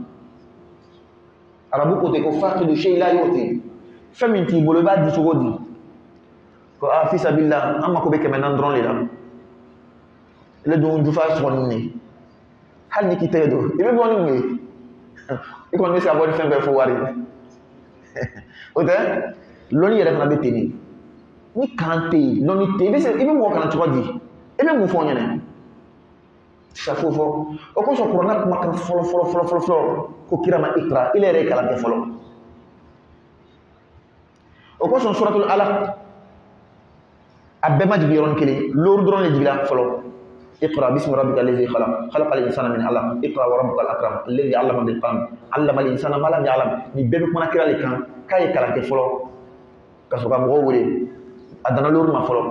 arabu ko ten ko faqidu shay la yu'ti fɛn min t'i bolo i b'a di cogo di ko fi sabilillah an mako bɛ 400 dɔrɔn de la ile dun jufa sɔgɔnin ne hali ni k'i tɛgɛ don i bɛ bɔ ni mun ye i kɔni bɛ se ka bɔ ni fɛn bɛɛ fo wari o tɛ lɔnni yɛrɛ fana bɛ ten de ni kalan tɛ yen lɔnni tɛ yen i bɛ mɔgɔ kalan cogo di i bɛ mun fɔ ɲɛna tisa foyi fɔ o kosɔn kuranna kumakan fɔlɔ ko kira ma ikra ile yɛrɛ ye kalan kɛ fɔlɔ o kosɔn suratul alaq a bɛɛ ma jigin yɔrɔnin kelen lori dɔrɔn de jiginna fɔlɔ اقرأ باسم ربك الذي خلق الإنسان من علق اقرأ وربك الأكرم الذي علم بالقلم علم الإنسان ما لم يعلم ni bɛɛ bɛ kuma kira de kan k'a ye kalan kɛ fɔlɔ ka sɔrɔ ka mɔgɔw wele a danna lori ma fɔlɔ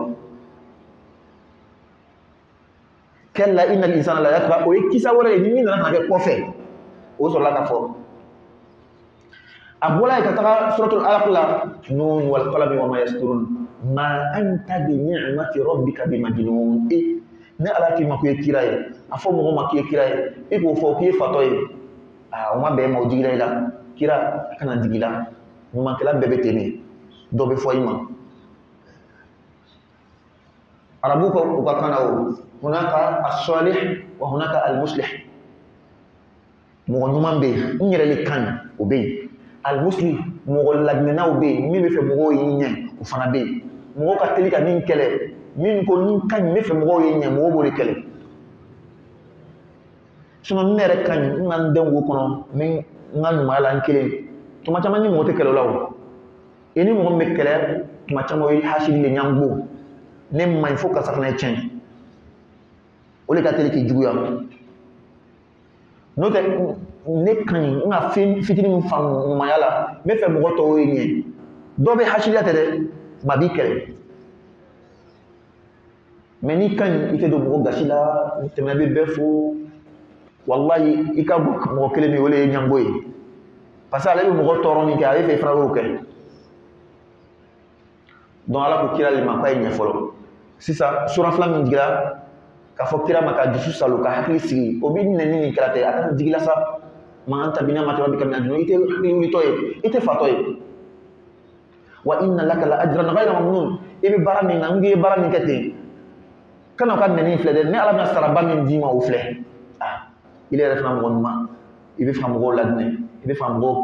kalla inna al-insana la yatgha o ye kisa wɛrɛ ye ni min nana ka kɛ kɔfɛ o sɔrɔla ka fɔ a bɔla yen ka taga suratul alaq la nun wal qalami wa ma yasturun ma anta bi ni'mati rabbika bimajnun ne ala k'i ma k'i ye kira ye a fɔ mɔgɔ ma k'i ye kira ye e k'o fɔ k'i ye fatɔ ye o ma bɛn ma o digira i la kira a kana digi la ɲumankɛla bɛɛ bɛ ten de dɔ bɛ fɔ i ma arabu ko u ka kan na o hunaka as-salih wa hunaka al-muslih mɔgɔ ɲuman bɛ yen n yɛrɛ de kan o bɛ yen al-muslih mɔgɔ ladinɛnaw bɛ yen min bɛ fɛ mɔgɔw ye ɲɛ o fana bɛ yen mɔgɔ ka teli ka min kɛlɛ min ko ni ka ɲi ne fɛ mɔgɔw ye ɲɛ mɔgɔw b'o de kɛlɛ sinon ne yɛrɛ ka ɲi n ka n den wo kɔnɔ ni n ka ɲumanya la n kelen tuma caman ni mɔgɔ tɛ kɛlɛ o la o i ni mɔgɔ min bɛ kɛlɛ tuma caman o ye hasidi de ɲangbo ne ma ɲi fo karisa fana ye tiɲɛ o de ka teli k'i juguya n'o tɛ ne ka ɲi n ka fitinin min faamu ɲumanya la n bɛ fɛ mɔgɔ tɔw ye ɲɛ dɔw bɛ hasidiya tɛ dɛ maa b'i kɛlɛ mais n'i ka ɲi i tɛ don mɔgɔ gasi la ni tɛmɛna bɛ bɛɛ fo wallahi i ka mɔgɔ kelen min o de ye ɲango ye parce que ale bɛ mɔgɔ tɔɔrɔ min kɛ ale fɛ i fana b'o kɛ donc ala ko kira de ma k'a ye ɲɛ fɔlɔ sisan sura fila min jigira k'a fɔ kira ma ka dusu salo ka hakili sigi o bɛ nɛni nin kɛra tɛ a kana jigila sa ma anta bi ni'mati rabbika min ajnun i tɛ hakili wulitɔ ye i tɛ fatɔ ye wa inna laka la ajran ghayra mamnun i bɛ baara min na n k'i ye baara min kɛ ten kana ka nɛni filɛ dɛ ni ala bɛna saraba min d'i ma o filɛ i yɛrɛ fana mɔgɔ ɲuman i bɛ fɛ mɔgɔw ladinɛ i bɛ fɛ mɔgɔw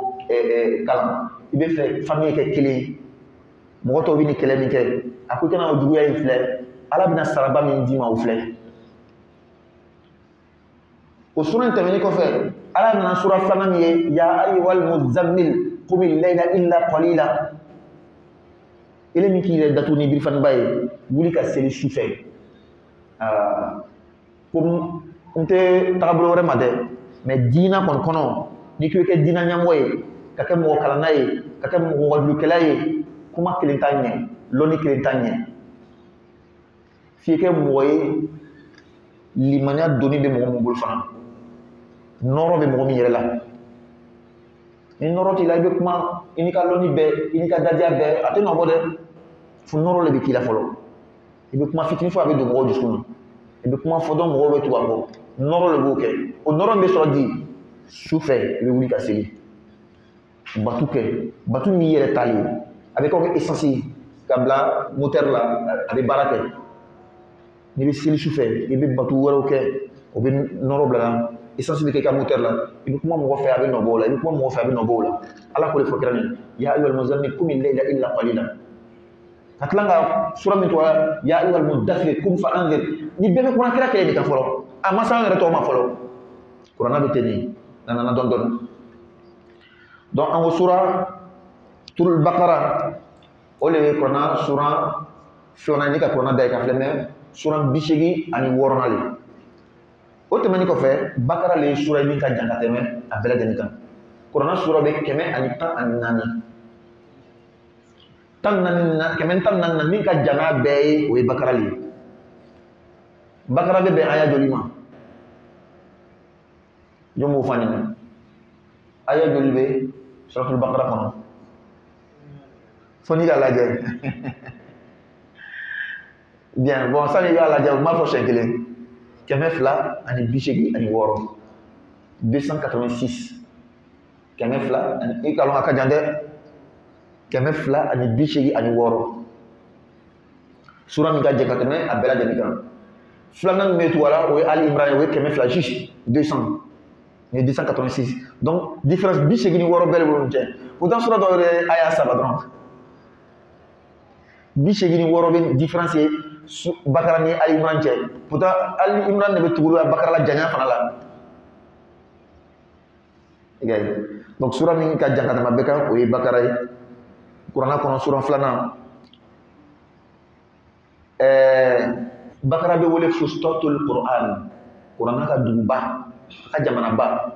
kalan i bɛ fɛ famille kɛ kelen mɔgɔ tɔw bɛ ni kɛlɛ min kɛ a ko i kana o juguya in filɛ ala bɛna saraba min d'i ma o filɛ o sura in tɛmɛnen kɔfɛ ala nana sura filanan min ye ya ayyuhal muzammil qumil layla illa qalila ele min k'i yɛrɛ datugu ni birifaniba ye wuli ka seli su fɛ ko n tɛ tagabolo wɛrɛ ma dɛ mais diina kɔni kɔnɔ n'i k'i kɛ diina ɲɛmɔgɔ ye ka kɛ mɔgɔ kalanna ye ka kɛ mɔgɔ wajulukɛla ye kuma kelen t'a ɲɛ lɔnni kelen t'a ɲɛ f'i kɛ mɔgɔ ye limaniya donni bɛ mɔgɔ min bolo fana nɔrɔ bɛ mɔgɔ min yɛrɛ la ni nɔrɔ t'i la i bɛ kuma i n'i ka lɔnni bɛɛ i n'i ka dadiya bɛɛ a tɛ nɔ bɔ dɛ fo nɔrɔ de bɛ k'i la fɔlɔ i bɛ kuma fitinin fɔ a bɛ don mɔgɔw dusukun na i bɛ kuma fɔ dɔn mɔgɔw bɛ tugu a kɔ nɔrɔ de b'o kɛ o nɔrɔ min bɛ sɔrɔ di su fɛ i bɛ wuli ka seli batu kɛ batu min yɛrɛ tali ye a bɛ kɛ essence ka bila moteur la a bɛ baara kɛ n'i bɛ seli su fɛ i bɛ batu wɛrɛw kɛ o bɛ nɔrɔ bila la essence bɛ kɛ i ka moteur la i bɛ kuma mɔgɔ fɛ a bɛ nɔ bɔ o la i bɛ kuma mɔgɔ fɛ a bɛ nɔ bɔ o la ala k'o de fɔ kira nin ya ayyuhal muzammil qumil layla illa qalila ka tila ka sura min tɔgɔ ya ayyuhal muddaththir qum fa anzir ni bɛɛ bɛ kuran kira kɛ nin kan fɔlɔ a ma s'an yɛrɛ tɔw ma fɔlɔ kuranna bɛ ten nin na nana dɔɔni dɔɔni donc an ko sura turul bakara o de ye kuranna sura filanan ni ka kuranna da ye ka filɛ mɛ sura 86 le o tɛmɛnen kɔfɛ bakara le ye sura ye min ka jan ka tɛmɛ a bɛɛ lajɛlen kan kuranna sura bɛ 114 14 na min ka jan n'a bɛɛ ye o ye bakara le ye bakara bɛ bɛn aya joli ma jɔn b'o fɔ an ɲɛna aya joli bɛ suratul bakara kɔnɔ fo n'i k'a lajɛ bien bon sani i k'a lajɛ u m'a fɔ siɲɛ kelen 286 286 200 ani i ka dɔn a ka jan dɛ 286 sura min ka jan ka tɛmɛ a bɛɛ lajɛlen kan filanan min bɛ tugu a la o ye Ali Imran ye o ye 200 juste 200 ni 286 donc différence 86 bɛɛ de b'olu cɛ pourtant sura dɔw yɛrɛ aya 3 dɔrɔn 86 bɛ différence ye bakara ni Ali Imran cɛ pourtant Ali Imran de bɛ tugu la bakara la janya fana la donc sura min ka jan ka tɛmɛ bɛɛ kan o ye bakara ye kuranna kɔnɔ sura filanan bakara bɛ wele fustatul Qur'an kuranna ka duguba ka jamanaba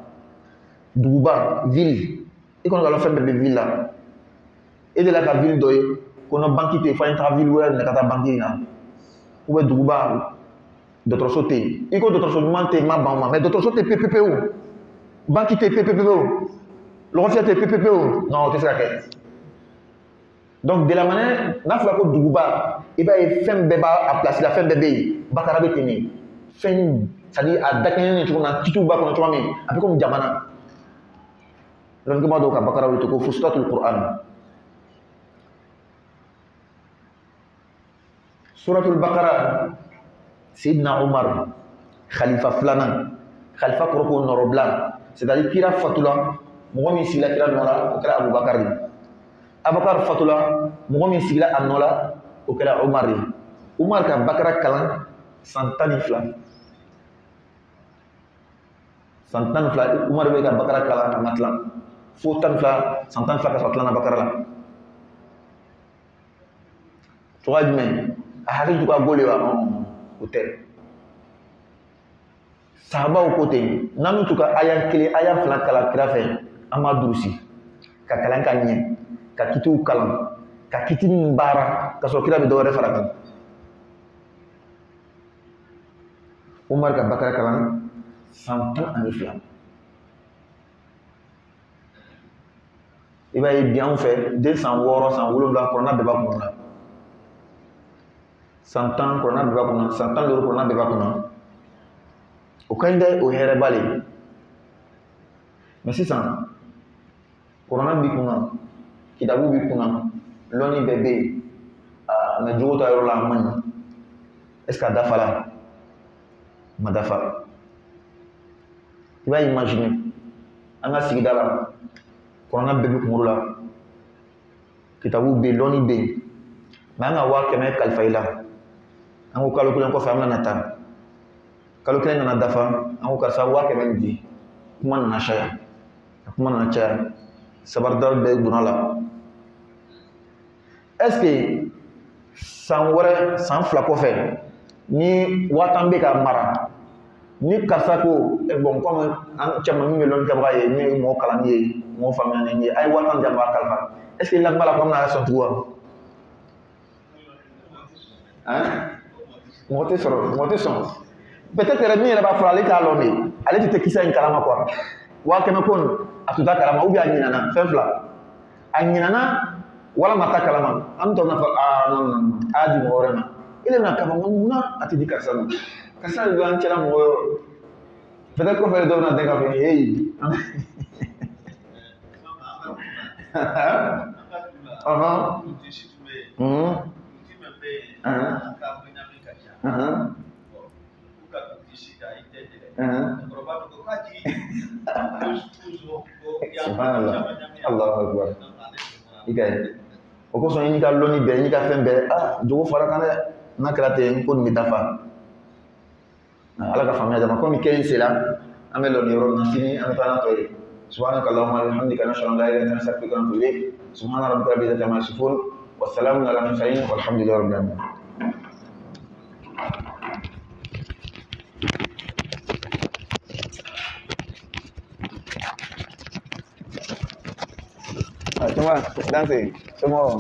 duguba ville i kɔni ka dɔn fɛn bɛɛ bɛ ville la e de la ka ville dɔ ye ko nɔ banque tɛ yen fo an ye taga ville wɛrɛ minɛ ka taa banque in na ou bien duguba dɔgɔtɔrɔso tɛ yen i ko dɔgɔtɔrɔso ɲuman tɛ yen ma ban o ma mais dɔgɔtɔrɔso tɛ pepepewu banque tɛ pepepewu lɔgɔfiyɛ tɛ pepepewu non o tɛ se ka kɛ donc de la manière n'a fɔra ko duguba i b'a ye fɛn bɛɛ b'a place la fɛn bɛɛ bɛ yen bakara bɛ ten de fɛn c'est à dire a dakɛɲɛ ni cogo min na titiw b'a kɔnɔ cogoya min a bɛ komi jamana donc i b'a dɔn ka bakara wele ko fustatul Qur'an suratul bakara Sayyidina Umar khalifa filanan khalifa kɔrɔ ko nɔrɔbila c'est à dire kira fatula mɔgɔ min sigila kira nɔ la o kɛra Abubakar de Abubakar fatula mɔgɔ min sigila a nɔ la o kɛra Umar de Umar ka bakara kalan san 12 san 12 Umar bɛ ka bakara kalan a ma tila fo 12 san 12 ka sɔrɔ tilanna bakara la cogoya jumɛn a hakili to ka gole wa o tɛ sahabaw ko ten n'an bɛ to ka aya kelen aya fila kalan kira fɛ an b'a durusi ka kalan ka ɲɛ ka kitiw kalan ka kiti min baara ka sɔrɔ kira bɛ dɔ wɛrɛ fara kan Umar ka bakara kalan san 12 i b'a ye bi anw fɛ den san 6 san 7 kɔrɔna bɛɛ b'a kun na san 10 kɔrɔna bɛɛ b'a kun na san 15 kɔrɔna bɛɛ b'a kun na o ka ɲi dɛ o hɛrɛba le mais sisan kɔrɔna b'i kun na kitabu b'i kun na lɔnni bɛɛ bɛ yen mais jogo ta yɔrɔ la a man ɲi est ce que a dafala ma dafa i b'a imaginer an ka sigida la kɔrɔna bɛɛ bɛ kunkolo la kitabu bɛ yen lɔnni bɛ yen Manga wa keme kalfaila ango kalo kulen ko famna nata kalo kulen na dafa ango ka sa wa keme di kuma na shaya kuma na cha sabar dar be dunala est-ce que san wɛrɛ san fila kɔfɛ ni waatan bɛ ka mara ni karisa ko bon comme an caman min bɛ lɔnni kɛbaga ye ni mɔgɔ kalanni ye mɔgɔ faamuyali ye a ye waatan jan b'a kalifa est ce que lakuma la kɔmi n'a sɔn tugun wa mɔgɔ tɛ sɔrɔ mɔgɔ tɛ sɔn peut-être yɛrɛ min yɛrɛ b'a fɔ ale t'a lɔn de ale tɛ kisɛ in kalama quoi wa kɛmɛ ko a tun t'a kalama ou bien a ɲinana fɛn fila a ɲinana wala mata kalama am to na fa non adi mo wala ile na kama muna ati di karsa karsa do an chala mo peut-être ko fere do na de ka fe hey Allahu Akbar. Ika o ko son ka loni be ni ka fen be jogo fara kan na krate ko mi dafa ala ka famia dama ko mi ken sela amelo ni ro na sini an ta na to subhanaka allahumma wa bihamdika nashhadu an la ilaha illa anta astaghfiruka wa atubu ilayk subhana rabbika rabbil izzati amma yasifun wa salamun ala mursalin walhamdulillahi rabbil alamin. Cuma danse, semua